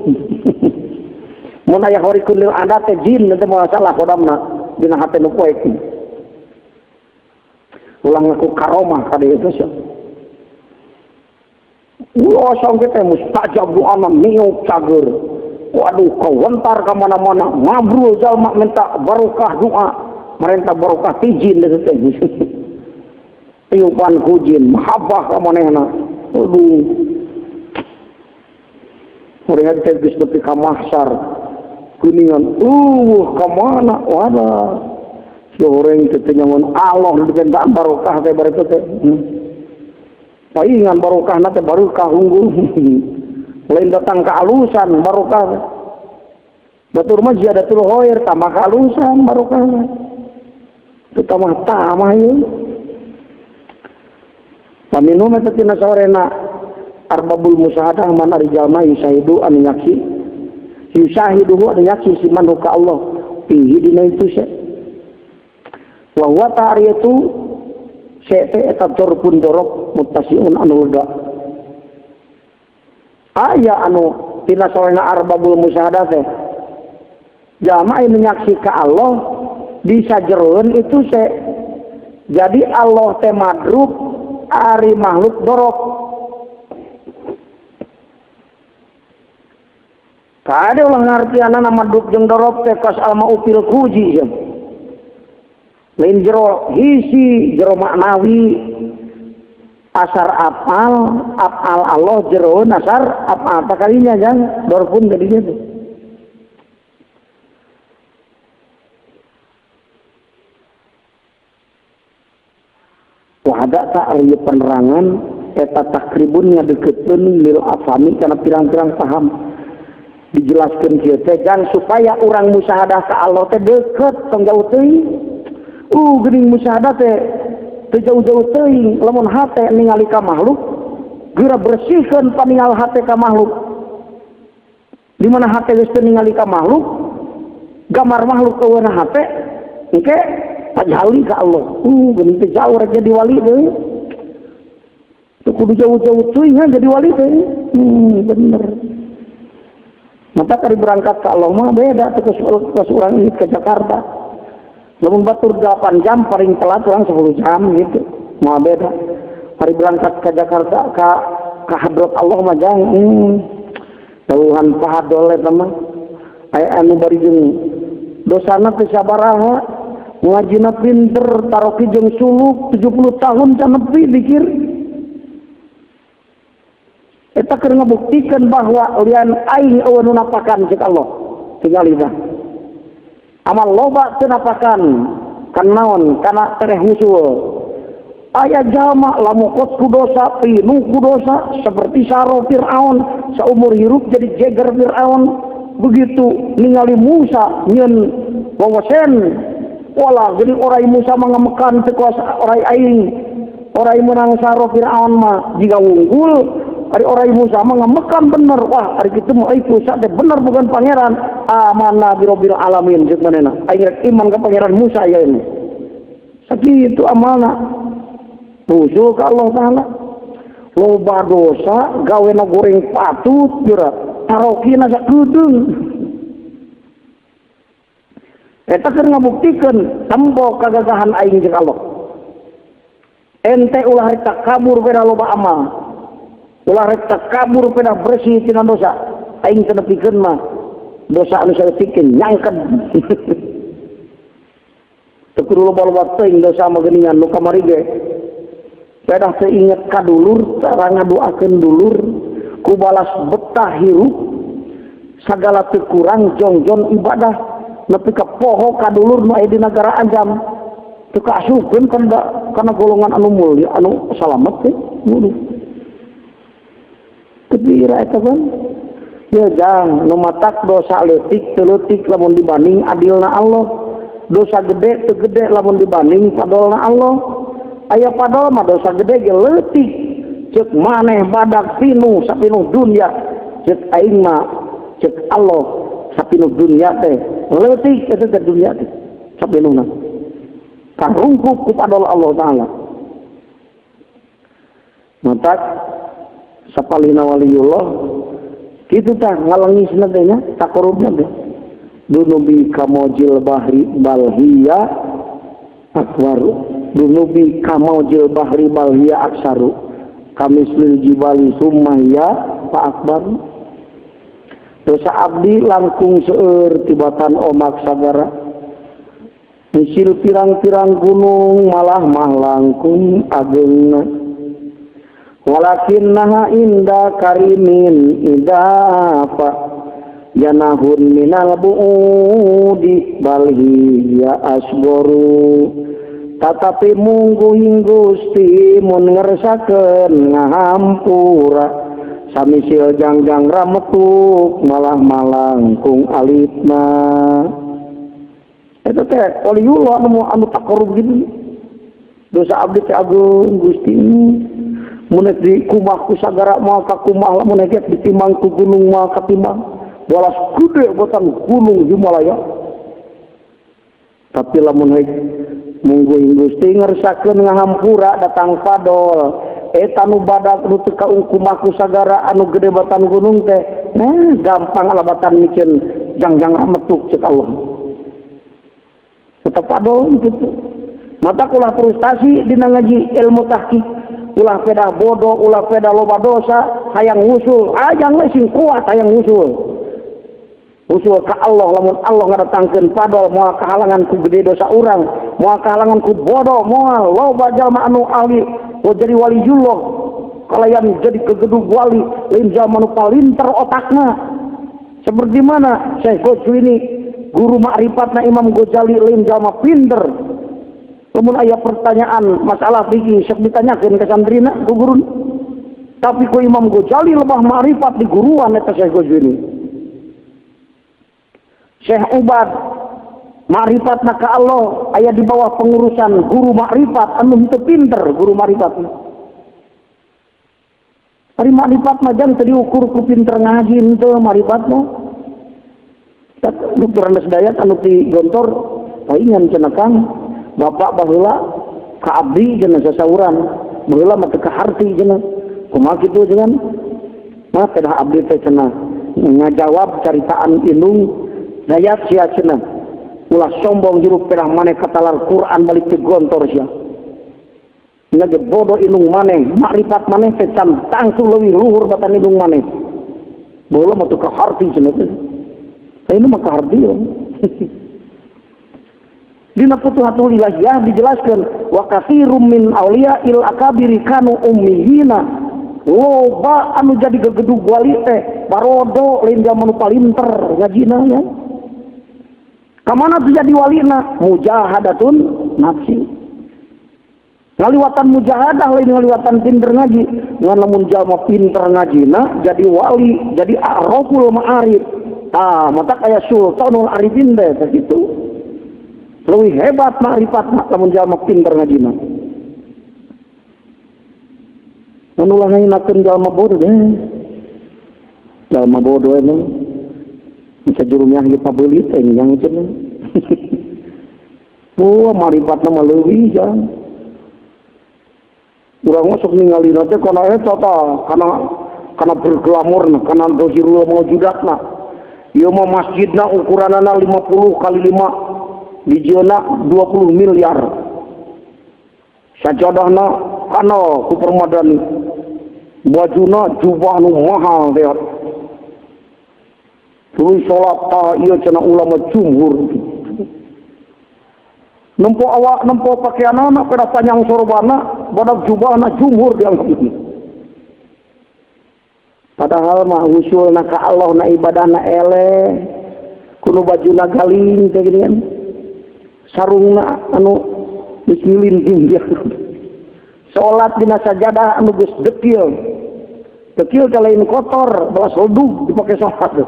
Mun aya hori kulil adat jin nanti mau salah kodamna dina hatena poe iki. Ulang aku karomah kada itu sih. Ulang kita mustajab doa miu cager. Waduh kau wentar kemana-mana ngabrul jalma minta barokah doa. Merintah barokah tijin itu teh. Tiupan kujin mahabbah kamanehna. Waduh. Murihat teh geus nepi ka mahsyar. Kuningan kemana? Wadah. Orang itu nyangon Allah dikentaan barokah teh bare teh. Paingan barokah na teh barokah unggul. Lain datang ke alusan barokah. Batur mah ziyadatul khair tambah ke alusan barokah. Itu tamah ieu. Paminum eta tina sawarena arbabul musyahadah man ari jalma yusahidu anu nyaksi. Yusahidu anu nyaksi si man ka Allah. Tinggi dina itu se. Wa ta'riyatu syai'e eta dorpun dorok muttasiun anu lega aya anu tina sawarena arbabul musyahadah teh jalma anu nyaksi ka Allah disajereun itu se jadi Allah teh madrub ari makhluk dorok kade ulah ngartianana madrub jeung dorok teh kas alma upil kuji ya. Lain jero hisi jero maknawi asar apal Allah jero nasar apa kalinya jangan dorpun jadinya tuh wahada ta'ari penerangan eta takribunnya dekeun lil afami karena pirang-pirang paham dijelaskan kieu teh jangan supaya orang musyahadah ka Allah teh deket tong jauh teuing geuning musyahadah teh jauh-jauh teuing lamun hate ningali ka makhluk geura bersihkeun paningal hate ka makhluk di mana hate geus teu ningali ka makhluk gambar makhluk eueuna hate engke tajali ka Allah geuning teh jauh rek jadi wali deui teu kudu jauh-jauh teuing jadi wali teh bener mata kari berangkat ka Allah mah beda teh ke urang ini ke Jakarta. Lamun batur 8 jam paling telat orang 10 jam gitu. Mau beda. Hari berangkat ke Jakarta ke hadrat Allah mah jang. Tuhan pahadol eta mah. Aya anu bari jeung dosana teh sabaraha. Ngajina pinter taroki jeung suluk 70 tahun can nepi dikir. Eta keur ngabuktikeun bahwa lian aing eueun napakan cek Allah. Tingali dah. Amal loba teu napakan kan naon kana tereh musuh aya jalma lamun ku dosa pinuh ku dosa seperti saro Firaun saumur hirup jadi jeger Firaun begitu ningali Musa nyeun wawasen wala jadi orai Musa mengemekan teu kuasa orai aing orai menang saro Firaun mah jika unggul Hari orang Musa mah ngamekan bener. Wah, hari kitu mah Musa teh bener bukan pangeran. Amanna birabbil alamin jeung manehna. Aing iman ka pangeran Musa ya ini. Sakitu amalna. Usul ka Allah Ta'ala. Loba dosa gawena goreng patut jura. Tarokina sakedeung. Eta keur ngabuktikeun tempo kagagahan aing jeung Allah. Ente ulah rek takabur peda loba amal. Ulah rek takabur peda bersih tina dosa. Aing teu nepikeun mah dosa anu saeutik nyangked. Teu kudu loba-loba teuing dosa mah geuningan nu kamari ge. Peda teu inget ka dulur, cara ngadoakeun dulur, ku balas betah hirup, sagala teu kurang jongjon ibadah, nepi ka poho ka dulur nu aya di nagara Ajam. Teu kaasukeun kana golongan anu mulya, anu salamet teh. Kepira eta kan? Ya jang, nu matak dosa leutik teu leutik lamun dibanding adilna Allah. Dosa gede teu gede lamun dibanding padolna Allah. Aya padol mah dosa gede ge leutik. Ceuk maneh badak pinuh sapinuh dunya. Ceuk aing mah ceuk Allah sapinuh dunya teh leutik eta teh dunya teh sapinuhna. Karungkup ku padol Allah Ta'ala. Matak sapalina waliullah kitu tah ngalengisna teh nya takorubna teh. Dunubi kamojil bahri balhiya akwaru. Dunubi kamojil bahri balhiya aksaru. Kamislil jibali summahya fa akbar. Dosa abdi langkung seueur tibatan omak sagara. Misil pirang-pirang gunung malah mah langkung ageungna. Walakinnaha inda karimin idafa. Janahun minal bu'udi balhi ya asgoru. Tatapi mungguhing Gusti mun ngersakeun ngahampura. Samisil jangjang rametuk malah malangkung alitna. Eta teh waliullah anu takarub gini. Dosa abdi teh agung Gusti ini. Mun di kumah ku sagara moal ka kumah lamun ditimbang ku gunung moal katimbang. Walas gede botan gunung Himalaya. Tapi lamun mungguing Gusti ngersakeun ngahampura datang padol. Eta nu badak nu teu kaungkumah ku sagara anu gede botan gunung teh. Gampang alabatan mikeun jangjang metuk ceuk Allah. Tetep padol gitu. Mata ulah frustasi dina ngaji ilmu tahqiq. Ulah peda bodoh, ulah peda loba dosa, hayang ngusul. Ajang we sing kuat hayang ngusul. Usul ka Allah lamun Allah ngadatangkeun padol moal kahalangan ku gede dosa urang, moal kahalangan ku bodoh, moal loba jalma anu ahli jadi waliullah. Kalayan jadi kegedug wali, lain jalma anu palinter otakna. Seperti mana Syekh Ghazwini, guru ma'rifatna Imam Ghazali lain jalma pinter. Lamun aya pertanyaan masalah fikih sok ditanyakeun ka santrina ku guru. Tapi ku Imam Ghazali lebah ma'rifat di guruan eta Syekh Ghazwini. Syekh Ubad ma'rifatna ka Allah aya di bawah pengurusan guru ma'rifat anu teu pinter guru ma'rifatna. Ari ma'rifat mah jang teu diukur ku pinter ngaji henteu ma'rifatna. Dokter Andes Dayat anu ti Gontor paingan cenah Kang bapak baheula ka abdi cenah sasauran baheula mah teu kaharti cenah kumaha kitu cenah mah teh abdi teh cenah ngajawab caritaan indung Dayat sia cenah ulah sombong juruk perah maneh katalar Quran balik ke Gontor sia. Nage bodoh indung maneh, makrifat maneh teh can tangsu leuwih luhur batan indung maneh. Bola mah teu kaharti cenah teh. Ini mah kaharti ya. Dina Futuhatul Ilahiyah dijelaskan wa katsirum min auliya'il akabiri kanu ummiyina. Loba anu jadi gegedug wali teh barodo lain jaman palinter ngajina ya. Kamana tuh jadi walina? Mujahadatun nafsi. Ngaliwatan mujahadah lain ngaliwatan pinter ngaji. Ngan lamun jalma pinter ngajina jadi wali, jadi araful ma'arif. Mata kayak sultanul arifin deh begitu. Lebih hebat ma'rifatna lamun jalma pinter ngajina. Manulah nginakeun jalma bodoh deh. Jalma bodoh emang. Bisa jurumnya ge pabeuli teh yang cenah. Oh, maripatna mah leuwih jang. Urang masuk ningali teh kana eta tah, kana berglamurna, kana dohirul maujudatna. Ieu mah masjidna ukuranana 50 kali 5, dijieuna 20 miliar. Sajadahna kana ku permadani. Bajuna jubah nu mahal teh. Tuluy salat ta ieu cenah ulama jumhur. Nempo awak nempo pakaianana pada panjang sorbana, badak jubahna jumhur dianggap ini. Padahal mah usulna ka Allah na ibadahna eleh, kudu bajuna galing teh gini kan. Sarungna anu geus ngilinting dia. Salat dina sajadah anu geus dekil. Dekil teh lain kotor, balas hodug dipake salat.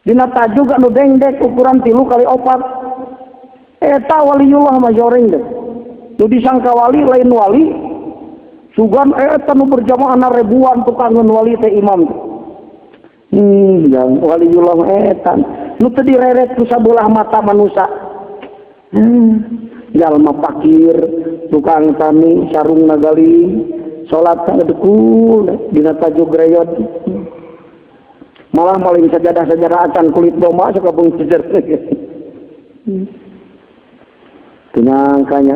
Dina tajuk anu dengdek ukuran 3 kali 4. Eta waliullah mah joreng deh. Nu disangka wali lain wali. Sugan eta nu berjamaah ribuan tukangan wali teh imam. Yang waliullah mah eta. Nu teu direret ku sabelah mata manusia. Jalma fakir, tukang tani, sarungna galing, salat ngedekul dina tajuk greyot. Malah maling sajadah-sajadah acan kulit domba sakabung sejer. Tinangkanya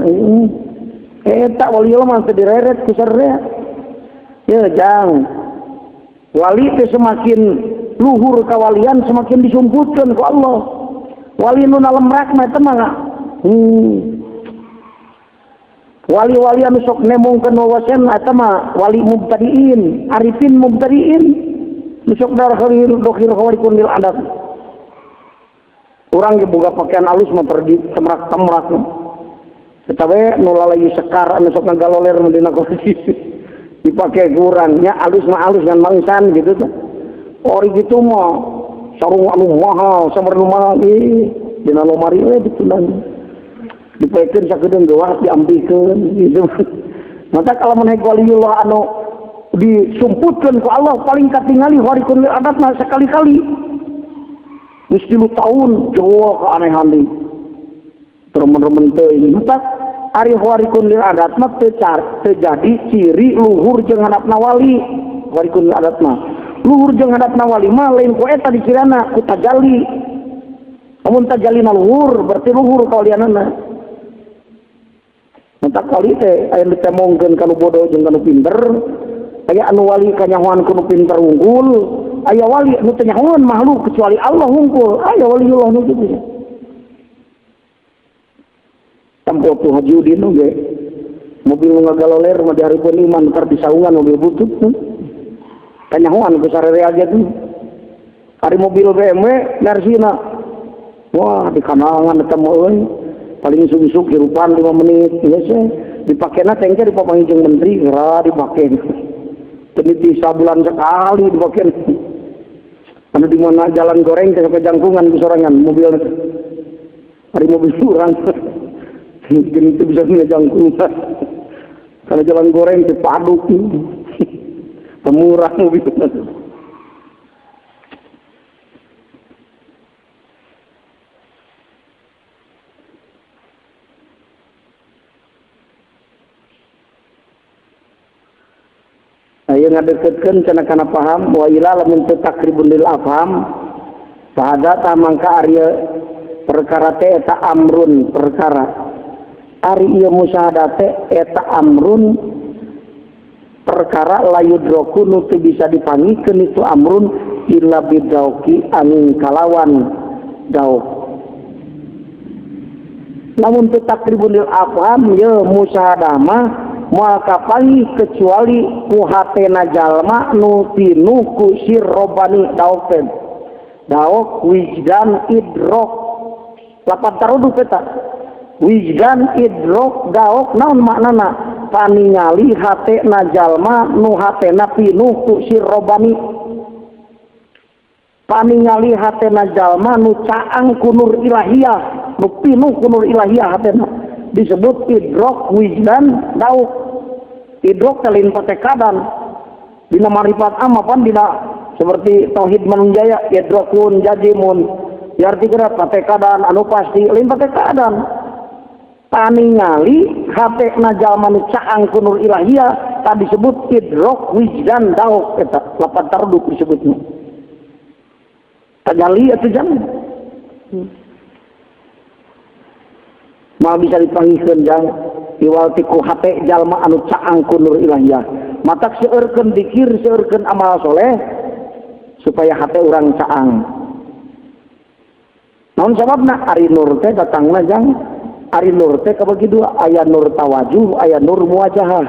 eta wali Allah mah direret ku sarrea. Ya jang. Wali teh semakin luhur kawalian semakin disumputkeun ku Allah. Wali nu nalemrak mah eta mah. Wali-wali anu sok nemongkeun wawasan eta mah wali mubtadiin, arifin mubtadiin. Nu sok darahir dohir hawarikun lil adat. Urang ge boga pakaian alus mah perdi temrak-temrak. Tetapi nulalai sekar anu sok ngagaloler dina kondisi dipake kurangnya alus mah alus ngan mangsan gitu tuh. Ori gitu mah sarung anu mahal sabarnu mahal dina lomari we ditulang. Dipakeun sakedeung geuwah diampikeun gitu. Mata kalau menaik waliullah anu disumputkeun ku Allah paling katingali warikun adat mah sekali-kali. Geus 3 tahun jowo keanehan deui. Remen-remen teuing mata ari warikun lil adat mah teu jadi ciri luhur jeung handapna wali. Warikun lil adat mah luhur jeung handapna wali mah lain ku eta dikirana ku tajalli. Lamun tajallina luhur berarti luhur kawalianana. Mata kali teh aya ditemongkeun kanu bodoh jeung kanu pinter. Aya anu wali kanyahoan kanu pinter unggul, aya wali anu teu nyahoan makhluk kecuali Allah unggul. Aya waliullah nu kitu. Tampo tuh Haji Udin oge mobil ngagaloler mah dihareupeun iman keur disaungan mobil butut kanyahoan ku sararea aja tuh ari mobil BMW narsina wah di kanangan eta mah euy paling sung-sung hirupan 5 menit biasa dipakena tengke dipapangi jeung menteri geura dipake peniti sabulan sekali dipake anu di mana jalan goreng teh sampai jangkungan sorangan mobil ari mobil urang mungkin itu bisa ngejangkungan karena jalan goreng itu paduk pemurah mobil. Ayo ngadeketkeun cenah kana paham wa ila lamun teu takribun lil afham fahada tamangka arya perkara teh eta amrun perkara ari ieu musyahadah teh eta amrun perkara layudroku nu teu bisa dipangikeun itu amrun illa bidauki angin kalawan dauk. Lamun teu takribun lil afham ieu musyahadah mah moal kapangi kecuali ku hatena jalma nu tinu ku sirrobani dauk teh. Dauk wijdan idrok lapan taruduh eta. Wijdan idrok daok naon maknana paningali hatena jalma nu hatena pinuh ku sirrobani paningali hatena jalma nu caang kunur ilahiyah nu pinuh kunur ilahiyah hatena disebut idrok wijdan daok idrok lain patekadan dina marifat amapan dina seperti tauhid manunjaya idrokun jazimun arti kira patekadan anu pasti lain patekadan tani ngali hate na jalma nu caang kunur ilahiyah tadi disebut idrok wijdan dauk eta lapan tarduk disebutnya tajalli atuh jangan mal bisa dipanggihkeun jang iwaltiku hate jalma anu caang kunur ilahiyah matak seueurkeun dikir seueurkeun amal soleh supaya hate urang caang naon sababna ari nur teh datangna jang ari nur teh kabagi dua aya nur tawajuh aya nur muwajahah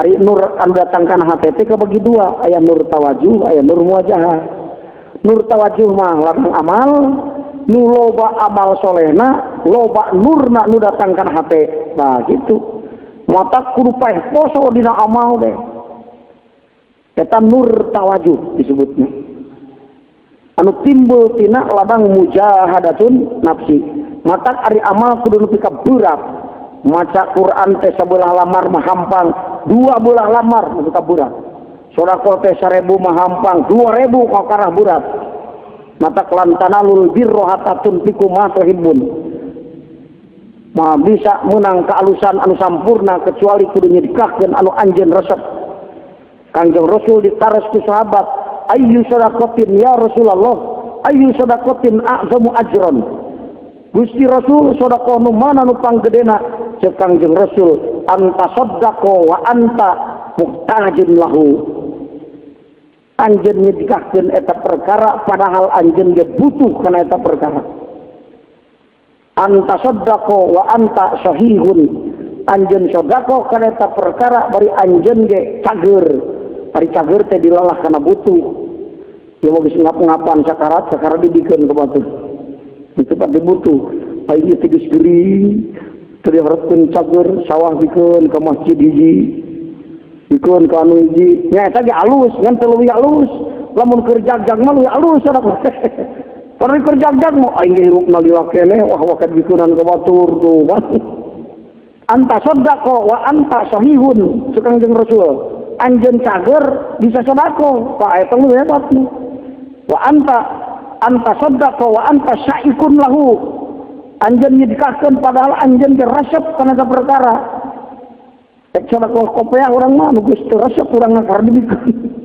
ari nur anu datangkan hate teh kabagi dua aya nur tawajuh aya nur muwajahah nur tawajuh mah larang amal nu loba amal solehna loba nurna nu datangkan hate nah gitu mata kudu paeh poso dina amal deh eta nur tawajuh disebutnya anu timbul tina ladang mujahadatun nafsi mata ari amal kudu nepi ka berat maca Quran teh sabelah lamar mah hampang 2 belah lamar nepi ka berat sedekah teh 1000 mah hampang 2000 ka karah berat mata kelantanalul birro hatta tunfiku ma tuhibbun mah bisa menang kealusan anu sampurna kecuali kudu nyedekahkeun anu anjeun resep Kanjeng Rasul ditaras ku sahabat ayyu sadaqatin ya Rasulullah ayyu sadaqatin a'zamu ajran Gusti Rasul sedekah nu mana nu panggedena ceuk Kanjeng Rasul anta sadaqo wa anta muhtajun lahu anjeun nyedekahkeun eta perkara padahal anjeun ge butuh kana eta perkara anta sadaqo wa anta sahihun anjeun sedekah kana eta perkara bari anjeun ge cager bari cager teh dilalah kana butuh ya mau geus ngap-ngapan sakarat dibikeun ka batu itu pati butuh ayeuna teh geus geuring teu diharapkeun cager sawah bikeun ka masjid hiji bikeun ka anu hiji nya eta ge alus ngan teu leuwih alus lamun keur jag-jag mah leuwih alus sadaqah Pernah kerja-kerja mau aing hirupna lila kene wah wakat bikunan ke batur tuh kan. Anta sodako wa anta sahihun sekang jeung Rasul. Anjeun cager bisa sodako. Pak eta lu hebat nih. Wa anta sodako wa anta syaikun lahu. Anjeun nyedekahkeun padahal anjeun ge resep kana ka perkara. Ek sodako kopea urang mah nu geus teu resep urang ngakar dibikeun.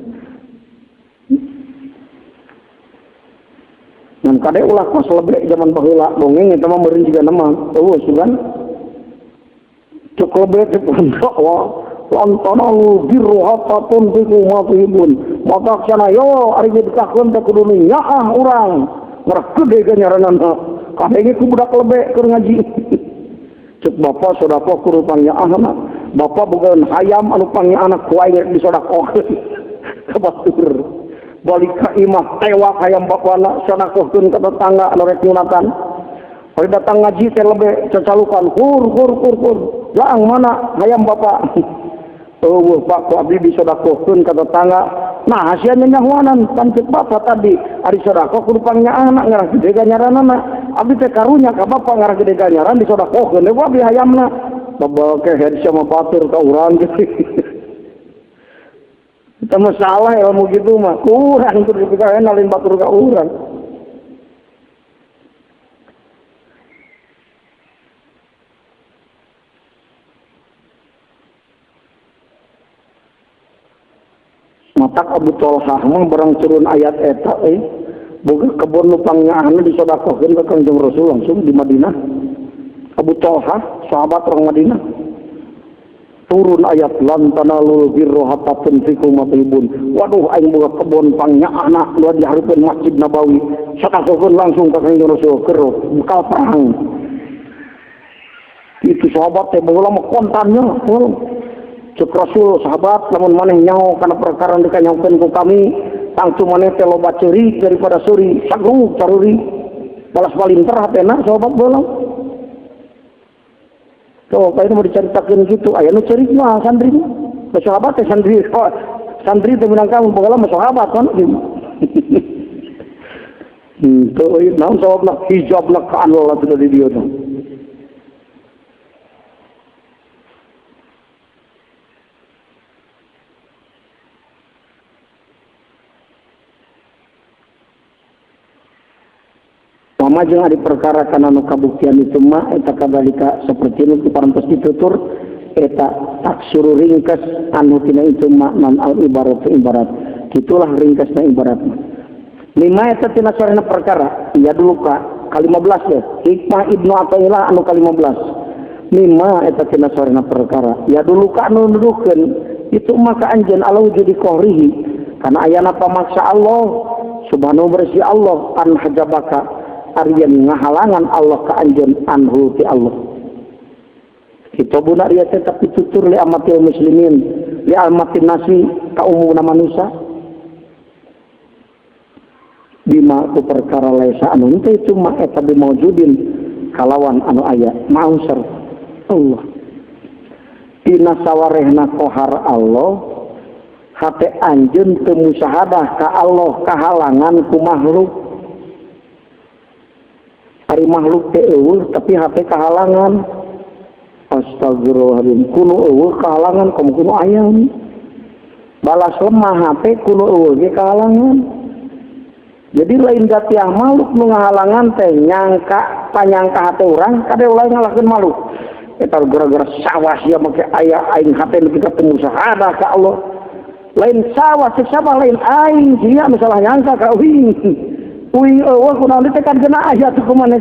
Dan kadang ulah kos lebih zaman baheula dongeng eta mah meureun juga nama eueus kan cuk lebih teh wa lantanalu birru hatta tunfiqu ma tuhibun mata cenah yo ari dikahkeun teh kudu nyaah urang ngarah gede ganjaranna kadenge ku budak lebih keur ngaji cuk bapa sedekah kudu pangnyaahna bapa bogaan hayam anu pangnyaahna ku aing disodakohkeun ka batur balik ka imah tewak hayam bapana sanakohkeun ka tetangga anu rek nyunatan ari datang ngaji teh lebe cacalukan kur laang mana hayam bapa eueuh pak ku abdi disodakohkeun ka tetangga nah hasian nyahuanan pancet bapa tadi ari sodakoh kudu pangnyaahna ngarah gede ganjaranna abdi teh karunya ka bapa ngarah gede ganjaran disodakohkeun deui abdi hayamna babal kehed sama batur ka urang gitu. Kita masalah ilmu gitu mah kurang terus kita nalin batur ka urang. Matak Abu Thalhah mah barang turun ayat eta boga kebon nu pangnyaahna disodakohkeun ka Kanjeng Rasul langsung di Madinah. Abu Thalhah sahabat orang Madinah turun ayat lantanalul birro hatta tunfiqu ma tuhibun. Waduh aing boga kebon pangnyaahna nu dihareupeun Masjid Nabawi. Sadakohkeun langsung ka Kanjeng Rasul keur bekal perang. Itu sahabat teh baheula mah kontannya. Cek Rasul sahabat lamun maneh nyaho kana perkara nu dikanyahokeun ku kami, tangtu maneh teh loba ceurik daripada suri, sagrug caruri. Balas balinter hatena sahabat baheula. So, kaya mau diceritakan gitu, ayah nu cerik mah santri mah, sahabat teh santri, santri teh menang kamu baheula mah sahabat kan gitu. Tuh, naon sababna hijabna ka Allah sudah di dia tuh. Mama jeung ari perkara kana nu kabuktian itu mah eta kadalika seperti nu parantos ditutur eta taksuru ringkas anu tina itu makna al ibarat ibarat gitulah ringkasna ibarat. 5 eta tina sarana perkara ya dulu kali 15 ya hikmah Ibnu Athaillah anu kali 15 5 eta tina sarana perkara ya dulu anu nuduhkeun itu maka anjeun ala wujudi qahrihi kana ayana pamaksa Allah subhanahu bersih Allah an hajabaka arian ngahalangan Allah ka anjeun anhu ti Allah. Kita benar ya tetap ditutur li amatil muslimin, li amatin nasi kaum manusia. Bima ku perkara laisa anu teh cuma eta bimaujudin kalawan anu aya mausar Allah. Dina sawarehna kohar Allah, hate anjeun teu musyahadah ka Allah kahalangan ku makhluk. Ari makhluk teh eueuh tapi hate kahalangan. Astagfirullahaladzim kuno eueuh kahalangan kamu kuno ayam balas lemah HP kuno eueuh ge kahalangan. Jadi lain gatiah makhluk nu ngahalangan teh nyangka panyangka hate urang kade ulah ngalakeun makhluk eta gara-gara sawah sia make aya aing hate nu kita temu sahadah ka Allah lain sawah sesama lain aing sia masalah nyangka ka uing eueuh kunaon teh kan kena aya teh kumaha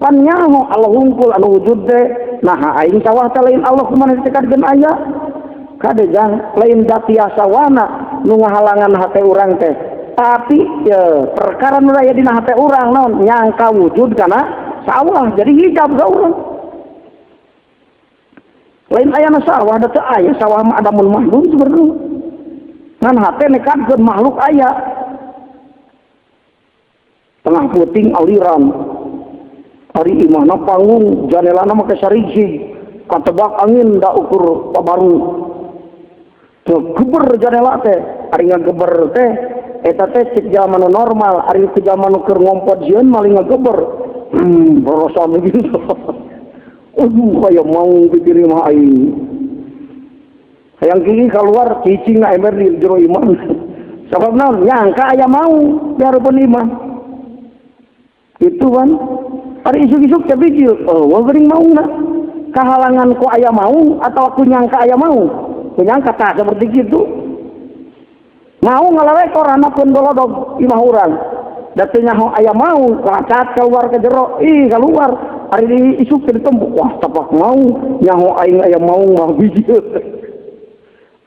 pan nyaho Allah hungkul anu wujud teh nah aing sawah teh lain Allah kumaha ditekankeun aya kade jang lain dati asawana nu ngahalangan hate urang teh tapi ya perkara nu aya dina hate urang naon nyangka wujud kana sawah jadi hijab ka urang lain aya na sawah da teu aya sawah mah ada mun makhluk sebenarnya ngan hate nekatkeun makhluk aya tengah puting aliran hari imahna panggung janelana make sariji katebak angin da ukur pabaru geber janela teh ari ngageber teh eta teh cek zaman normal ari ke zaman keur ngompot jieun maling ngageber borosa begitu kaya mau dipilih mah aing hayang kieu keluar cicing na ember di jero imah sabab naon nyangka aya mau biarpun imah itu kan hari isuk-isuk teh pikir, oh, gering mau na kahalangan ku aya mau atau aku nyangka aya mau, ku nyangka tak seperti itu. Mau ngalawe korana pun dolodog imah urang, datu nyaho aya mau, kacat keluar ke jero, keluar hari di isuk teh ditembuk, wah tapak mau nyaho aing aya mau mah biji.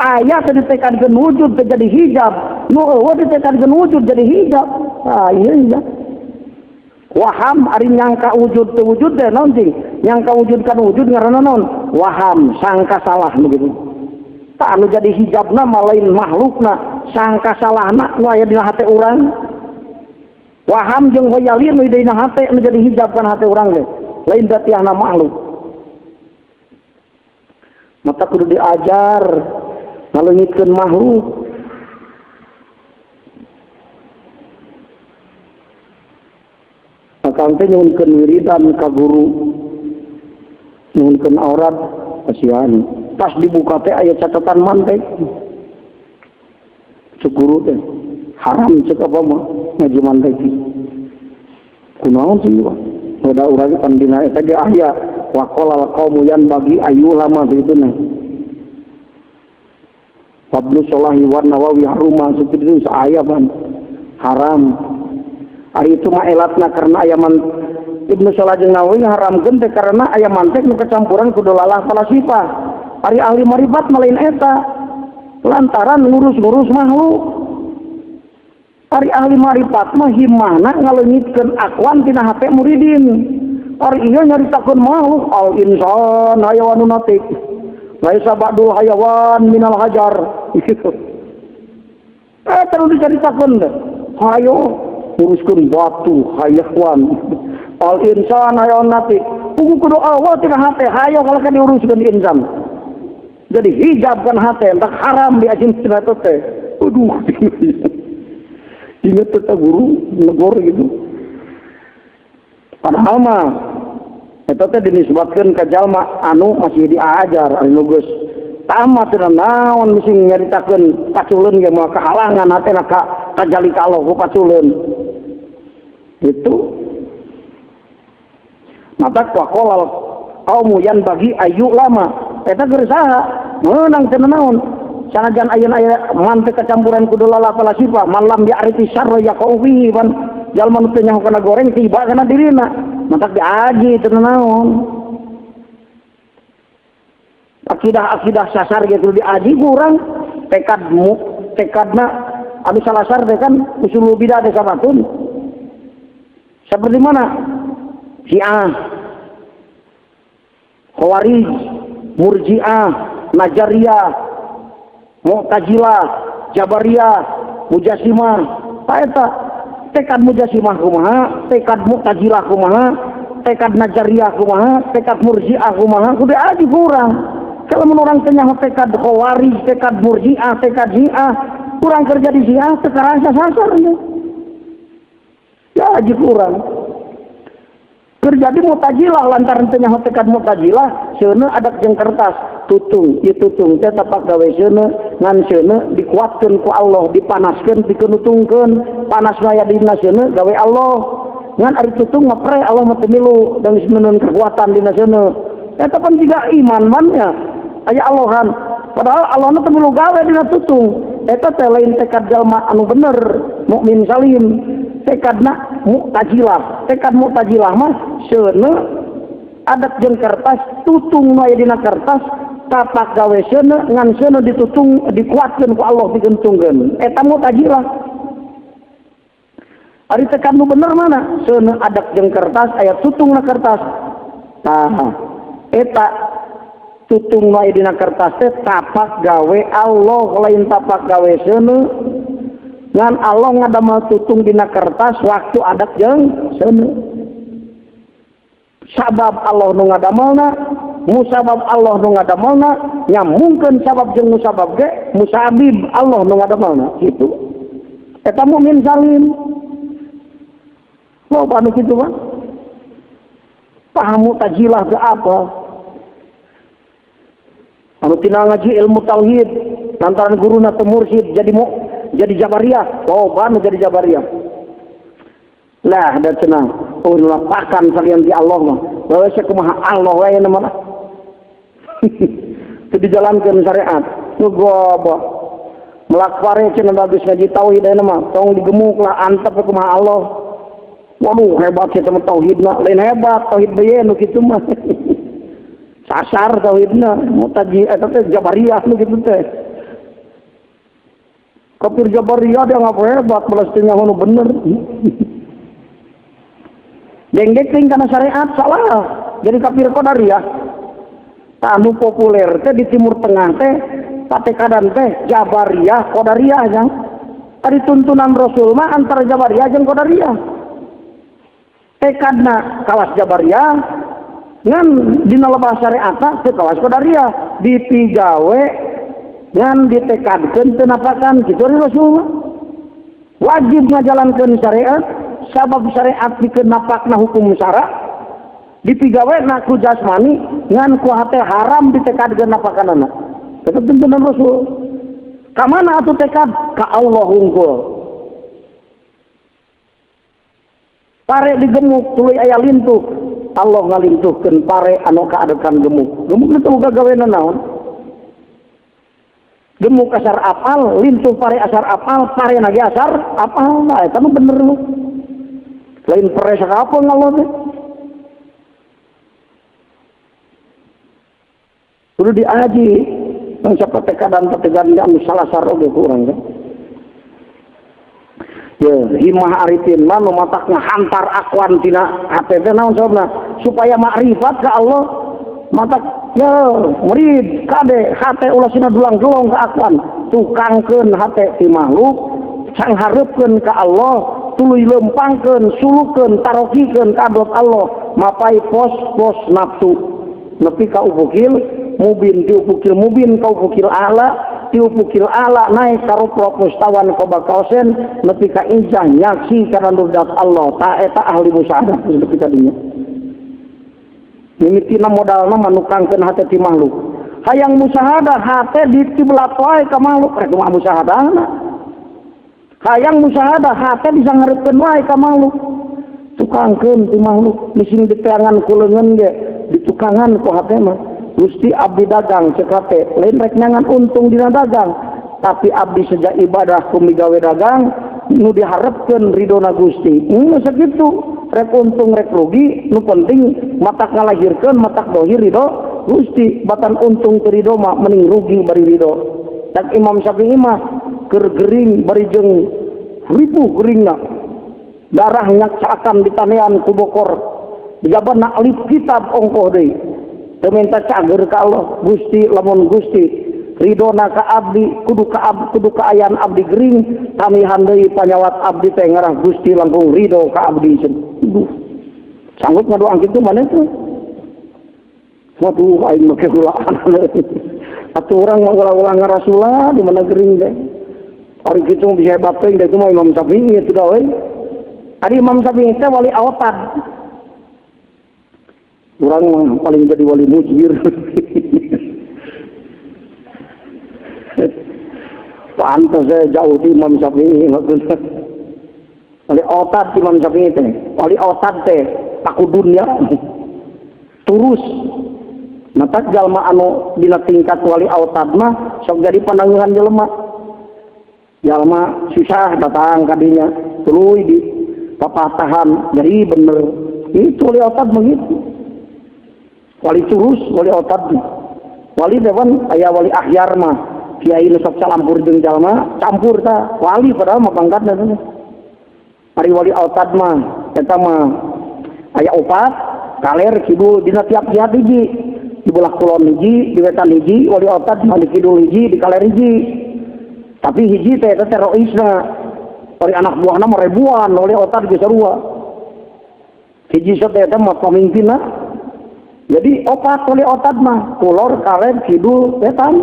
Aya teh ditekankeun wujud teh jadi hijab, nu eueuh ditekankeun wujud jadi hijab. Ah iya. Waham ari nyangka wujud teu wujud teh naon cing nyangka wujudkan wujud ngaranna naon waham sangka salah begitu tak anu jadi hijabna mah lain makhlukna sangka salahna nu aya dina hate urang waham jeung hoyalin nu dina hate nu jadi hijab kana hate urang teh lain datiahna makhluk mata kudu diajar ngaleungitkeun makhluk akang teh nyuhunkeun wiridan ka guru nyuhunkeun aurat kasihan pas dibuka teh aya catatan mantek cek guru teh haram cek apa mah ngaji mantek kunaon sih wah ada urang pan dina eta ge aya wa qala qaumu yan bagi ayu lama gitu nah Fadlu Sholahi wa Nawawi haruma seperti itu aya ban haram ari itu mah elatna karena ayaman Ibnu Salah jeung Nawawi ngaharamkeun teh karena aya mantek nu kacampuran ku dolalah falasifah. Ari ahli marifat mah lain eta. Lantaran ngurus-ngurus makhluk. Ari ahli marifat mah himmahna ngaleungitkeun akwan tina hate muridin. Ari ieu nyaritakeun makhluk al insan hayawanun natik. Laisa ba'dul hayawan minal hajar. Gitu. Terus diceritakeun teh. Hayo uruskeun batu hayawan al insan hayawan natik kudu kudu awal tina hate hayo kalau kan diuruskeun insan jadi hijab kan hate tak haram di ajin tina teh aduh inget teh guru negor gitu padahal mah eta teh dinisbatkeun ka jalma anu masih diajar anu geus tamat tina naon mesti nyaritakeun paculeun ge moal kahalangan hatena ka kajali ka Allah ku paculeun itu mata waqolal kaumu yan bagi ayu lama eta gersaha menang teu naon sanajan ayeuna aya mante kecampuran kudu lalapa lasifa malam ya'riti syarra yaqau fihi ban jalma nu teu nyaho kana goreng tiba kana dirina mata diaji teu naon akidah sasar gitu diaji kurang tekadna anu salasar teh kan usul bidah teh sabatun seperti mana Syiah, Khawarij, Murji'ah, Najariyah, Mu'tazilah, Jabariyah, Mujassimah. Eta tekad Mujassimah kumaha, tekad Mu'tazilah kumaha, tekad Najariyah kumaha, tekad Murji'ah kumaha, kudu aji kurang. Kalau orang tanya tekad Khawarij, tekad Murji'ah, tekad Syiah, kurang kerja di Syiah, sekarang sasarnya. Ya aji kurang. Terjadi Mu'tazilah lantaran tanya tekad Mu'tazilah, seuneu adat jeung kertas tutung, ieu tutung teh tapak gawe seuneu ngan seuneu dikuatkeun ku Allah, dipanaskeun pikeun nutungkeun, panas aya dina seuneu gawe Allah. Ngan ari tutung ngepre Allah mah teu milu dan meunun kekuatan dina seuneu. Eta pan juga iman mannya. Aya Allahan. Padahal Allah teu milu gawe dina tutung. Eta teh lain tekad jalma anu bener, mukmin salim. Tekadna Mu'tazilah. Tekad Mu'tazilah mah seuneu adat jeung kertas tutung aya dina kertas tapak gawe seuneu ngan seuneu ditutung dikuatkeun ku Allah digentungkeun. Eta Mu'tazilah. Ari tekad nu bener mana? Seuneu adat jeung kertas aya tutungna kertas. Tah eta tutung aya dina kertas teh tapak gawe Allah lain tapak gawe seuneu. Ngan Allah ngadamel tutung dina kertas waktu adat jeung seuneu. Sabab Allah nu ngadamelna, musabab Allah nu ngadamelna, nyambungkeun sabab jeung musabab ge, musabib Allah nu ngadamelna kitu. Eta mukmin salim. Loba anu kitu mah. Paham Mu'tazilah teh apa? Anu tina ngaji ilmu tauhid lantaran guruna teu mursyid jadi Jabariyah, anu jadi Jabariyah. Lah da cenah, lapakan salian di Allah mah. Bae sakumaha Allah wae nama. Teu dijalankeun syariat. Nggoba. Melakpare cenah bagus ngaji tauhid aya mah. Tong digemuk lah antep kumaha Allah. Waduh hebat kita mah tauhidna, lain hebat tauhid bae nu kitu mah. Sasar tauhidna, Mu'tazilah eta teh Jabariyah nu kitu teh. Kafir Jabariyah dia ngapa hebat Palestina nu bener. Dengdek kana syariat salah. Jadi kafir Qadariyah. Anu populer teh di Timur Tengah teh patekadan teh Jabariyah Qadariyah nya. Ari tuntunan Rasul mah antara Jabariyah jeung Qadariyah. Tekadna kawas Jabariyah ngan dina lebah syariat teh kawas Qadariyah dipigawe ngan ditekadkeun teu napakan kitu Rasul wajib ngajalankeun syariat sabab syariat dikeun napakna hukum syara dipigawena ku jasmani ngan ku hate haram ditekadkeun napakanana tetep tuntunan Rasul ka mana atuh tekad ka Allah unggul pare digemuk tuluy aya lintuh Allah ngalintuhkeun pare anu kaadekan gemuk itu boga gaweana naon gemuk asar apal, lintuh pare asar apal, pare nage asar apal, nah itu bener lu. Lain pare sakapal ngalor teh. Kudu diaji, yang siapa tekadan yang salah saroge kurang kan. Ya, himah arifin mah nu matakna hantar akwan tina hate teh naon sababna supaya makrifat ka Allah matak ya murid kade hate ulasina dulang-dulang ka akwan tukangkeun hate ti makhluk sang hareupeun ka Allah tuluy lempangkeun sulukeun tarokikeun ka adot Allah mapai pos nafsu nepi ka ufukil mubin ti ufukil mubin ka ufukil ala ti ufukil ala naik ka rupra mustawan ka bakausen nepi ka injah nyaksi kana nudat Allah ta eta ahli musyahadah nepi ka dinya mimitina modalna manukangkeun hate ti makhluk hayang musyahadah hate ditibelat wae ka makhluk rek kumaha musyahadahna hayang musyahadah hate bisa ngareupkeun wae ka makhluk tukangkeun ti makhluk mising diteangan kuleungeun ge ditukangan ku hate mah Gusti abdi dagang cekate lain rek nyangan untung dina dagang tapi abdi sejak ibadah kumigawe dagang nu diharapkeun ridona Gusti sakitu rek untung rek rugi nu penting matak ngalahirkeun matak dohir ridho Gusti batan untung teu ridho mah mending rugi bari ridho dan Imam Syafi'i mah keur gering bari jeung ripuh geringna darah nyaksakan di tanean ku bokor dijabana alif kitab ongkoh deui teu minta cager ka Allah Gusti lamun Gusti ridona ka abdi kudu kaayaan abdi gering tamihan deui panyawat abdi teh ngarah Gusti langkung ridho ka abdi sanggup ngadoang kitu maneh teh waduh aing make ulaan atuh urang ulang-ulang Rasulullah di mana gering teh ari kitu bisa hebat teh da cuma Imam Syafi'i itu da we ari Imam Syafi'i teh wali awtad urang paling jadi wali mujbir pantas saya jauh di Imam Syafi'i maksudnya wali awtad Imam Syafi'i teh wali awtad teh taku dunia turus mata jalma anu dina tingkat wali awtad mah sok jadi pandanguhan jelema jalma susah datang kadinya tuluy di papatahan jadi bener itu wali awtad begitu wali turus wali awtad wali dewan aya wali akhyar mah kiai nu sok campur jeung jalma campur ta wali padahal mah pangkatna teh ari wali awtad mah eta mah aya opat kaler kidul dina tiap jihad hiji di belah kulon hiji di wetan hiji wali awtad mah di kidul hiji di kaler hiji tapi hiji teh eta terorisna ari anak buahna mah ribuan wali awtad ge sarua hiji teh eta mah pamimpinna jadi opat wali awtad mah kulor kaler kidul wetan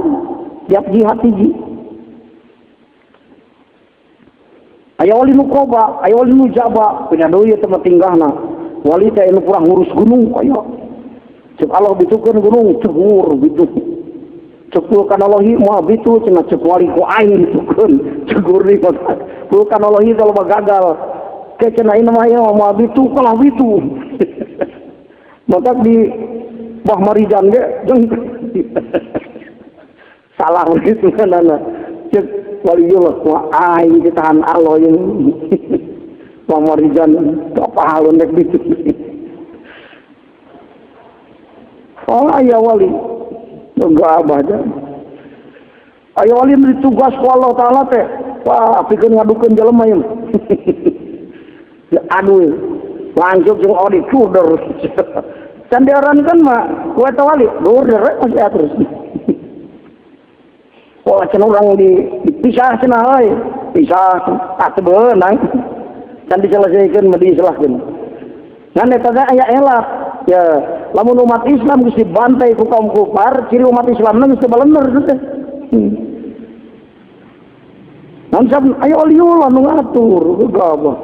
tiap jihad hiji aya wali nu koba aya wali nu jaba punya deui teh mah tinggahna wali teh anu kurang ngurus gunung aya cek Allah bitukeun gunung cegur gitu cekul kana Allahi moal bitu cenah cek wali ku aing bitukeun cegur di kul kana Allahi kalau gagal ke cenah ieu mah aya moal bitu kalah bitu maka di Bah Marijan ge jeung salah begitu kan anak cek waliullah ku aing ditahan Allah yang Bah Marijan apa halun nek bitu oh ayah wali enggak abah aja ayah wali ditugas ku Allah Ta'ala teh wah pikeun ngadukeun jelema ieu ya aduh langsung jeung audit kuder candiaran kan mah ku eta wali kuder masih terus oh cenah urang dipisah cenah euy pisah atuh beunang can diselesaikeun mah diislahkeun ngan eta teh aya elak ya lamun umat Islam geus dibantai ku kaum kufar ciri umat Islam geus teu balener teh nansab aya waliullah nu ngatur gabah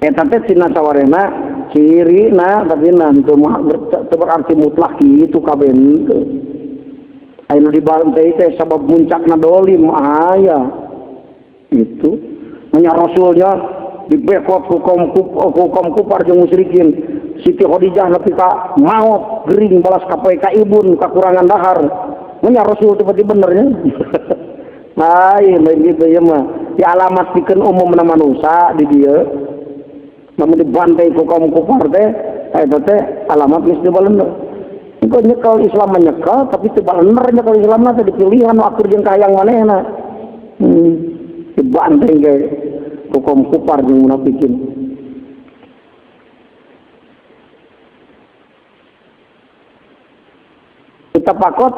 eta teh cenah sawarena cirina tapi nantu mah berarti mutlak kitu kabeh anu dibantai teh sabab muncakna dolim aya itu nya rasulnya dibekot hukum kufar jeung musyrikin Siti Khadijah nepi ka maot gering balas ka poe ka ibun kakurangan dahar nya rasul teh berarti benernya lain gitu ya mah di alamat pikeun umumna manusia di dieu namun dibantai ku kaum kufar teh eta teh alamat geus dibalener engko nyekel Islam menyekel tapi teu balener nyekel Islamna teh dipilihan nu akur jeung kahayang manehna dibantai ge hukum kufar jeung munafikin kita pakot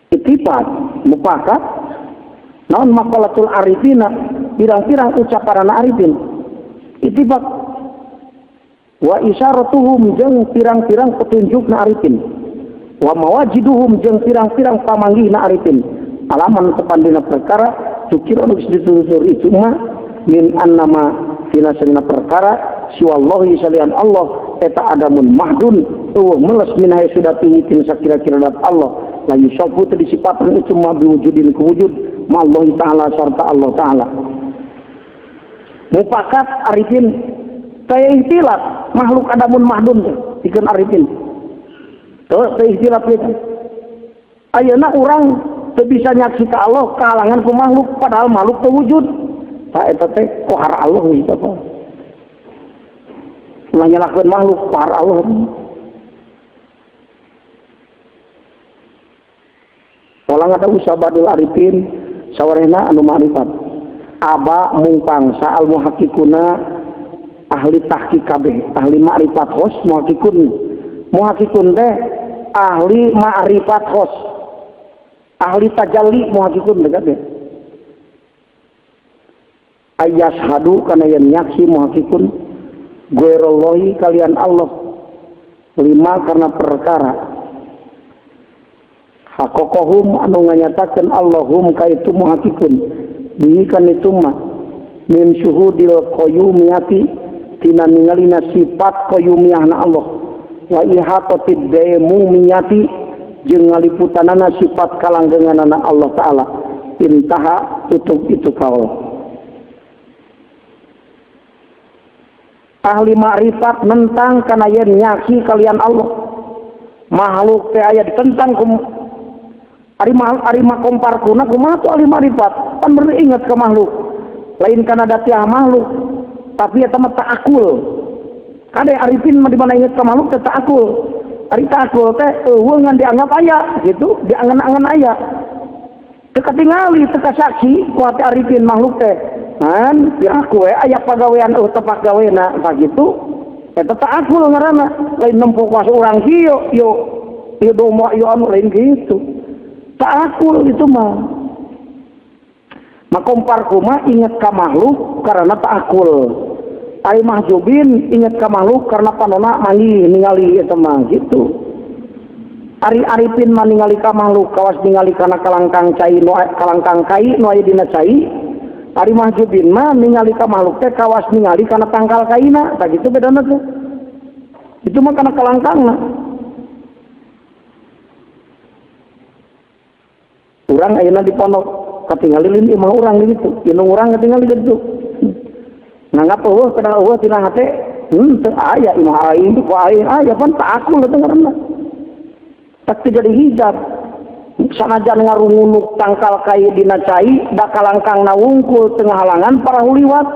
ittifaq mufakat naon maqalatul arifina pirang-pirang ucapan arifin ittifaq wa isyaratuhum jeung pirang-pirang petunjukna arifin wa mawajiduhum jeung pirang-pirang pamanggihna arifin alaman tepandina perkara tukir anu ditutur itu mah min annama finasana perkara siwallahi salian Allah eta adamun mahdun tuh meles min haysudatihi tin sakira-kira dat Allah la yusafu tadi sifatna itu ma biwujudin kewujud ma Allah taala sarta Allah taala mupakat arifin teh ihtilaf makhluk adamun mahdun dikeun arifin teh ihtilaf itu ayeuna urang teu bisa nyaksi ka Allah kahalangan ku makhluk padahal makhluk teu wujud ta eta teh kohar Allah gitu apa nyalakeun makhluk kohar Allah walang ada usabadul arifin sawarehna anu ma'rifat aba mungpang sa'al muhakkikuna ahli tahqiq kabeh ahli ma'rifat khos muhakkikun teh ahli ma'rifat khos ahli tajalli muhakkikun teh kabeh ayashhadu kana yen nyaksi muhakkikun ghairallahi kalian Allah lima karena perkara hakokohum anu nganyatakeun Allahum kaitu muhakkikun bihikan itu mah min syuhudil qayyumiyati tina ningalina sifat qayyumiyahna Allah wa ihatatid daimumiyati jeung ngaliputanana sifat kalanggenganana Allah taala intaha tutup itu kaul ahli ma'rifat nentang kana yen nyaki kalian Allah makhluk teh aya ditentang ku ari kompar kuna kumaha tuh ahli ma'rifat pan bener ingat ke makhluk lain kana datiah makhluk tapi eta mah ta'akul kade arifin mah di mana ingat ke makhluk teh ta'akul ari ta'akul teh eueuh ngan dianggap aya gitu diangan-angan aya teu katingali teu kasaksi ku hati arifin makhluk teh kan aku aya pagawean teu pagawena sakitu eta ta'akul ngaranna lain nempo kuasa urang kieu yo domba yo anu lain gitu ta'akul itu mah makompar kuma ingat ka makhluk karena ta'akul ai mahjubin ingat ka makhluk karena panona mani ningali eta mah gitu ari arifin mah ningali ka makhluk kawas ningali kana kalangkang cai nu aya dina cai ari mahjubin mah ningali ka makhluk teh kawas ningali kana tangkal kaina tah gitu bedana teh itu mah kana kalangkangna urang ayeuna di pondok katinggalin imah urang gitu inung urang katinggalin gitu nganggap eueuh kana eueuh tina hate teu aya imah aing ku aing aya pan ta'akul teh ngaranna tak jadi hijab sanajan ngarungunuk tangkal kai dina cai da kalangkangna wungkul tengah halangan para huliwat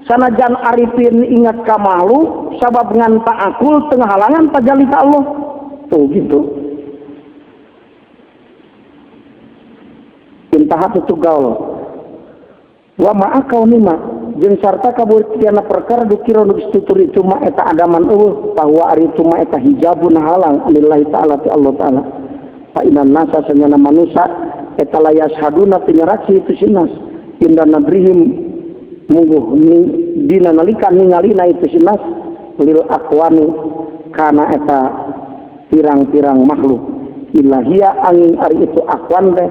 sanajan arifin ingat ka makhluk sabab ngan ta'akul tengah halangan tajali ka Allah tuh gitu intaha tutugal wa ma'akau nima jeung sarta kabuktianna perkara dukira nu istutur itu mah eta adaman eueuh bahwa ari itu mah eta hijabun halang lillahi ta'ala ti Allah ta'ala fa innan nasa sanyana manusia eta layas haduna tinaraksi itu sinas inda nadrihim mungguh dina nalika ningalina itu sinas lil aqwani kana eta pirang-pirang makhluk ilahia angin ari itu aqwan teh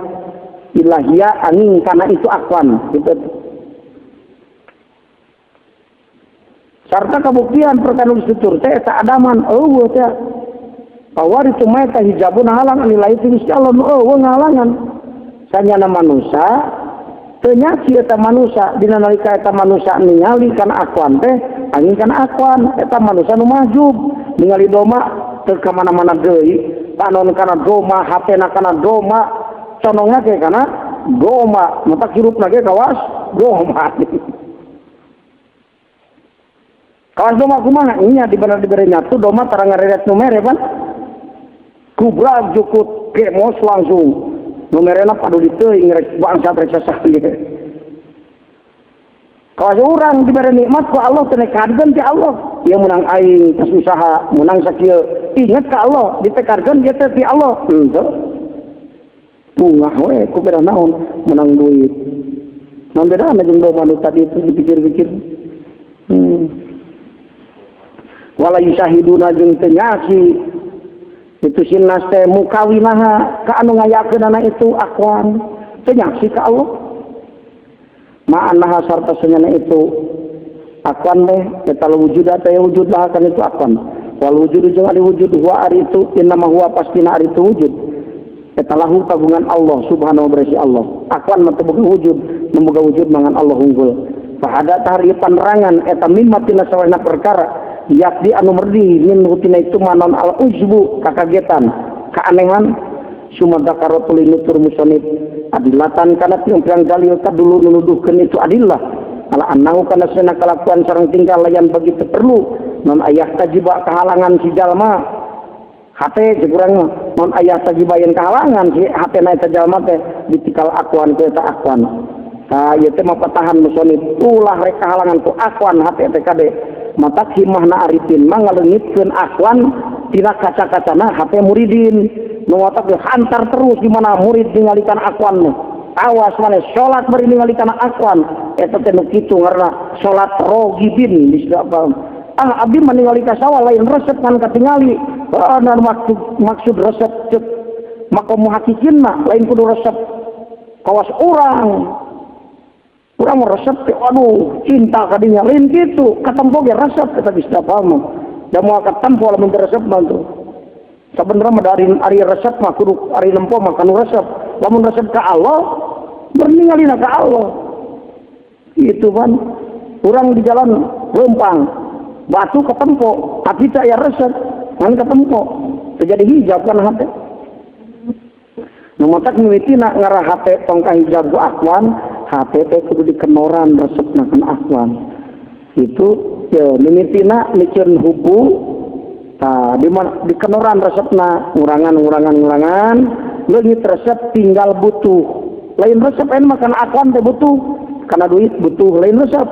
ilahia angin karena itu akwan gitu. Sarta kabuktian perkara istutur teh eta adaman eueuh teh awar itu mah eta hijabun halang nilai itu Gusti Allah eueuh ngalangan sanyana manusia teu nyaci eta manusia dina nalika eta manusia ningali kana akwan teh angin kana akwan eta manusia nu mahjub ningali doma teu ka mana-mana deui panon kana doma hapena kana doma conongna ke kana goma mata hirupna ge kawas goma kawas doma kumaha nya dibere nyatu doma tarang ngareret numere pan kubra jukut kemos langsung numerena padu diteuing rek bangsa recesah ieu kawas urang dibere nikmat ku Allah teu nekarkeun ti Allah ieu menang aing tos usaha menang sakieu inget ka Allah ditekarkeun ge teh ti Allah henteu bunga we ku beda naon menang duit naon beda na jeung domba tadi itu dipikir-pikir wala yusahiduna jeung teu nyaksi itu sinas teh mukawinaha ka anu ngayakeunana itu akwan teu nyaksi ka Allah ma'anaha sarta senyana itu akwan teh eta wujud teh wujud lah kan itu akwan wal wujud jeung ari wujud huwa ari itu inna ma huwa pastina ari itu wujud eta lahu kagungan Allah subhanahu wa ta'ala Allah akwan mah teu boga wujud mangan Allah unggul pada tahari panerangan eta mimma tina sawana perkara yakdi anu merdi min hutina itu manon al uzbu kakagetan keanehan sumada karotul nutur musonib adilatan kana tiang dalil kadulu nuduhkeun itu adillah ala annahu kana sena kalakuan sareng tingkah layan begitu perlu non ayah tajiba kehalangan si jalma hate jeurang non ayah tajiba yang kehalangan si hate na eta jalma teh ditikal akuan ku eta akuan. Nah, ieu teh mapatahan musonib ulah rek kahalangan ku akuan hate teh kade mata himahna arifin mangaleungitkeun akuan tina kaca-kacana hate muridin nu watak hantar terus di mana murid ningalikan akuan mah awas maneh salat bari ningalikan akuan eta teh nu kitu ngaranna salat rogibin disebut abdi meningali kasawa lain resep kan katingali dan maksud resep cek makom hakikinna lain kudu resep kawas orang resep aduh cinta kadinya lain gitu katempo ge resep kita bisa paham da moal katempo lamun resep mah tuh sabenerna mah dari ari resep mah kudu ari lempo mah kanu resep lamun resep ka Allah berningalina ka Allah itu kan urang di jalan lempang batu ketempo tapi saya resep kan ketempo terjadi hijab kan hati numatak miwitina ngarah hati tongkah hijab ku akwan hati teh kudu dikenoran resepna kan akwan itu ya miwitina mikeun hubu tah di kenoran resepna ngurangan leungit resep tinggal butuh lain resep aya makan akwan teh butuh kana duit butuh lain resep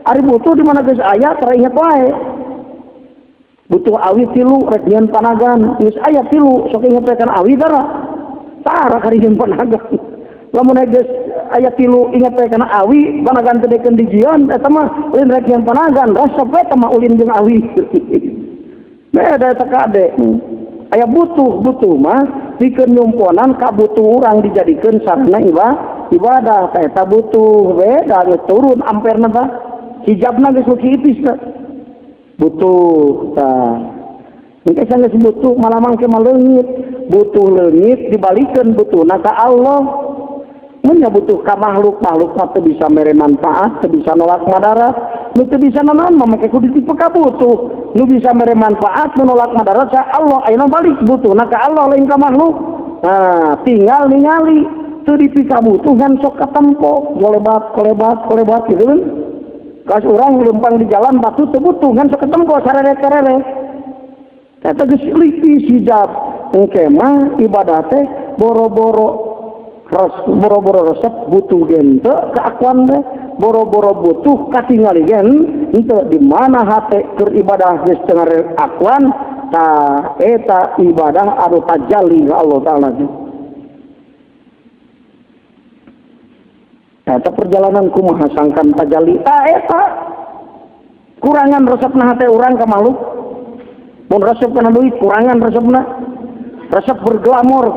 ari butuh di mana geus aya tara inget wae butuh awi tilu rek nyeun panagan geus aya tilu sok inget wae kan awi tara kari nyeun panagan lamun geus aya tilu inget wae kana awi panagan teh dekeun dijieun eta mah ulin rek nyeun panagan resep we teh mah ulin jeung awi beda eta kade aya butuh mah pikeun nyumponan kabutuh urang dijadikeun sarana ibadah eta butuh beda turun amperna tah hijabna geus tipis teh butuh tah engke sanes butuh malah mangke maleungit butuh leungit dibalikeun butuhna ka Allah mun nya butuh ka makhluk mah teu bisa mere manfaat teu bisa nolak madarat nu teu bisa naon mah make kudu tipe ka butuh nu bisa mere manfaat menolak madarat sa Allah ayeuna balik butuhna ka Allah lain ka makhluk nah tinggal ningali teu dipika butuh kan sok katempo kolebat gitu kan kas urang lempang di jalan batu teu butuh kan sok katempo sarere-sarere eta geus lipis hijab engke mah ibadah teh boro-boro resep butuh gen teu keakuan teh boro-boro butuh katingali gen henteu di mana hate keur ibadah geus teu akuan tah eta ibadah anu tajalli ka Allah taala. Eta perjalanan kumaha sangkan tajalli eta kurangan resepna hate urang ka makhluk mun resep kana duit kurangan resepna resep berglamor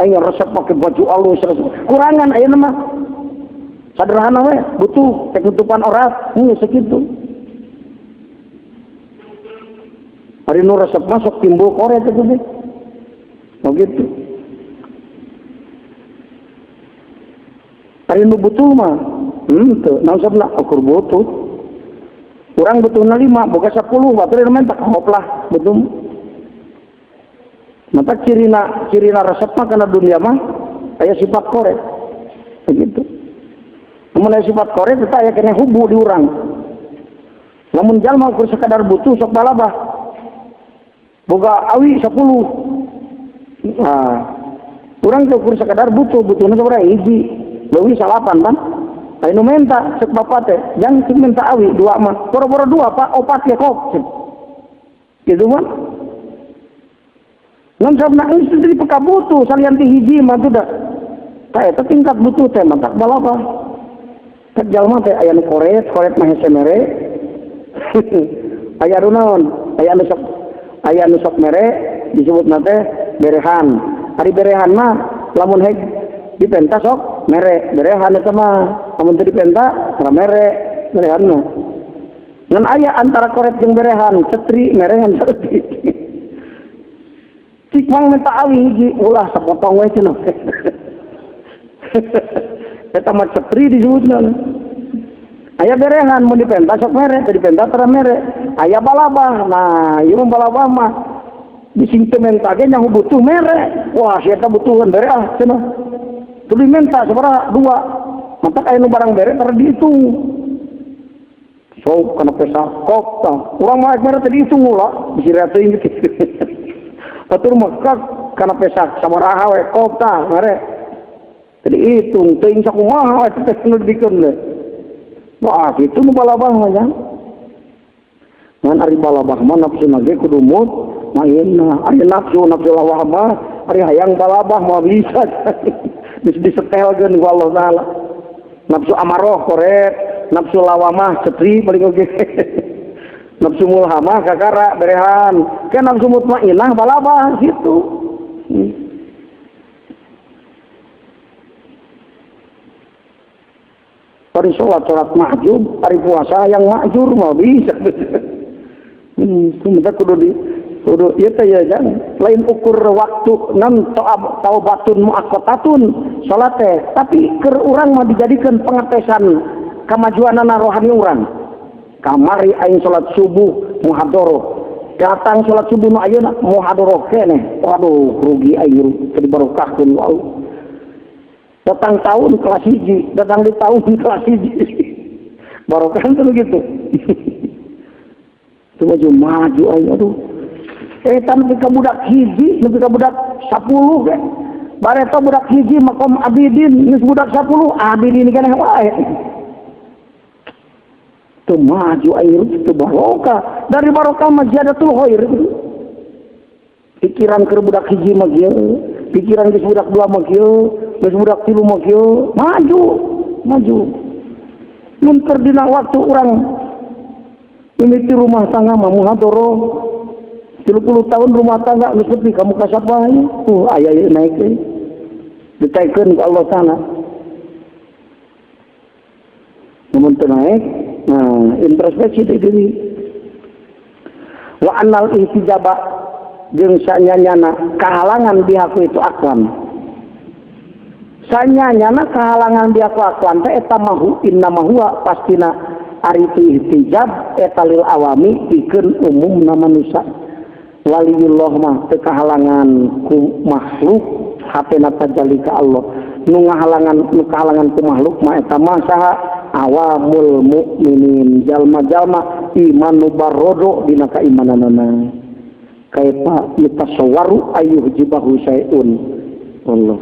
aya resep pakai baju alus kurangan ayeuna mah sederhana we butuh tek nutupan aurat sakitu ari nu resep masuk timbul kore teh gede begitu ari nu butuh mah teu naonsabna ukur butuh urang butuhna 5 boga 10 batur mah tak hoplah betul mata cirina resep mah kana dunia mah aya sifat korek begitu mun aya sifat korek eta aya kena hubu di urang lamun jalma ukur sekadar butuh sok balabah boga awi 10 nah urang teh ukur sekadar butuhna sabaraha hiji leuwih 8 kan aya nu menta cek bapa teh jang minta awi 2 mah boro-boro 2 Pak opat ya kok gitu kan ngan sabna itu jadi peka butuh salian ti hiji mah tuh dah tah eta tingkat butuh teh mah tak balapa tek jalma teh aya nu koret mah hese mere aya nu naon aya nu sok mere disebutna teh berehan ari berehan mah lamun heg dipenta sok mere berehan eta mah lamun teu dipenta ra mere berehan mah ngan aya antara koret jeung berehan cetri merehan cetri cik mang minta awi hiji ulah sapotong we cenah eta mah cepri disebutna Aya berehan mau dipenta sok mere, tadi penta tara mere. Aya balabah. Nah, ieu balabah mah disimpen tage yang butuh mere. Wah, sia teh butuhan bere cenah. Tuluy menta sabaraha? 2. Mantap aya nu barang bere tara dihitung. So kana pesa kok tah. Urang mah mere teh dihitung ulah, bisi rea teuing gitu. Batur mah kana pesa sabaraha we kok tah mere. Tadi hitung teuing sakumaha teh nu dikeun le. Wah, itu nu balabah mah ya. Ngan ari balabah mah nafsu nage kudu mut mainna. Ari nafsu lawah mah ari hayang balabah mah bisa. Bisa disetelkeun ku Allah taala. Nafsu amaroh korek, nafsu lawah mah setri paling oge. Nafsu mulhamah kakara berehan. Ke nafsu mutmainnah balabah gitu. Hari sholat mahjub, hari puasa yang makjur mau bisa. Sementara kudu ieu teh ya jangan lain ukur waktu nan taubatun muaqqatatun salat teh, tapi keur urang mah dijadikeun pengetesan kamajuanana rohani urang. Kamari aing salat subuh muhadharah. Datang salat subuh nu ayeuna muhadharah keneh. Waduh, rugi aing teu dibarokahkeun Allah. Datang tahun kelas 1, datang di tahun kelas 1. Barokah itu begitu. Itu maju aja aduh. Tapi ka budak hiji, nepi ka budak 10 ke. Bareta budak hiji makom abidin, geus budak 10, abidin keneh wae. Itu maju air itu barokah. Dari barokah mah jadatul khair. Pikiran keur budak hiji mah kieu, pikiran geus budak 2 mah kieu. Geus budak 3 mah kieu, maju. Mun keur dina waktu urang mimiti rumah tangga mah muhadharah 30 tahun rumah tangga geus nepi ka muka sabae. Aya ieu naik teh. Ditaikeun ku Allah taala. Mun teu naik, nah introspeksi diri. Wa annal ihtijaba jeung sanyanyana kahalangan bihaku itu akwan. Sanyanyana kahalangan dia kelakuan teh eta mahu inna mahua pastina ari ihtijab eta lil awami pikeun umumna manusia. Waliyullah mah teu kahalangan ku makhluk hatena tajalli ka Allah. Nu kahalangan ku makhluk mah eta mah saha awamul mukminin jalma-jalma iman nu barrodo dina kaimananana. Kaifa yatasawwaru ayyuhjibahu syai'un. Allah.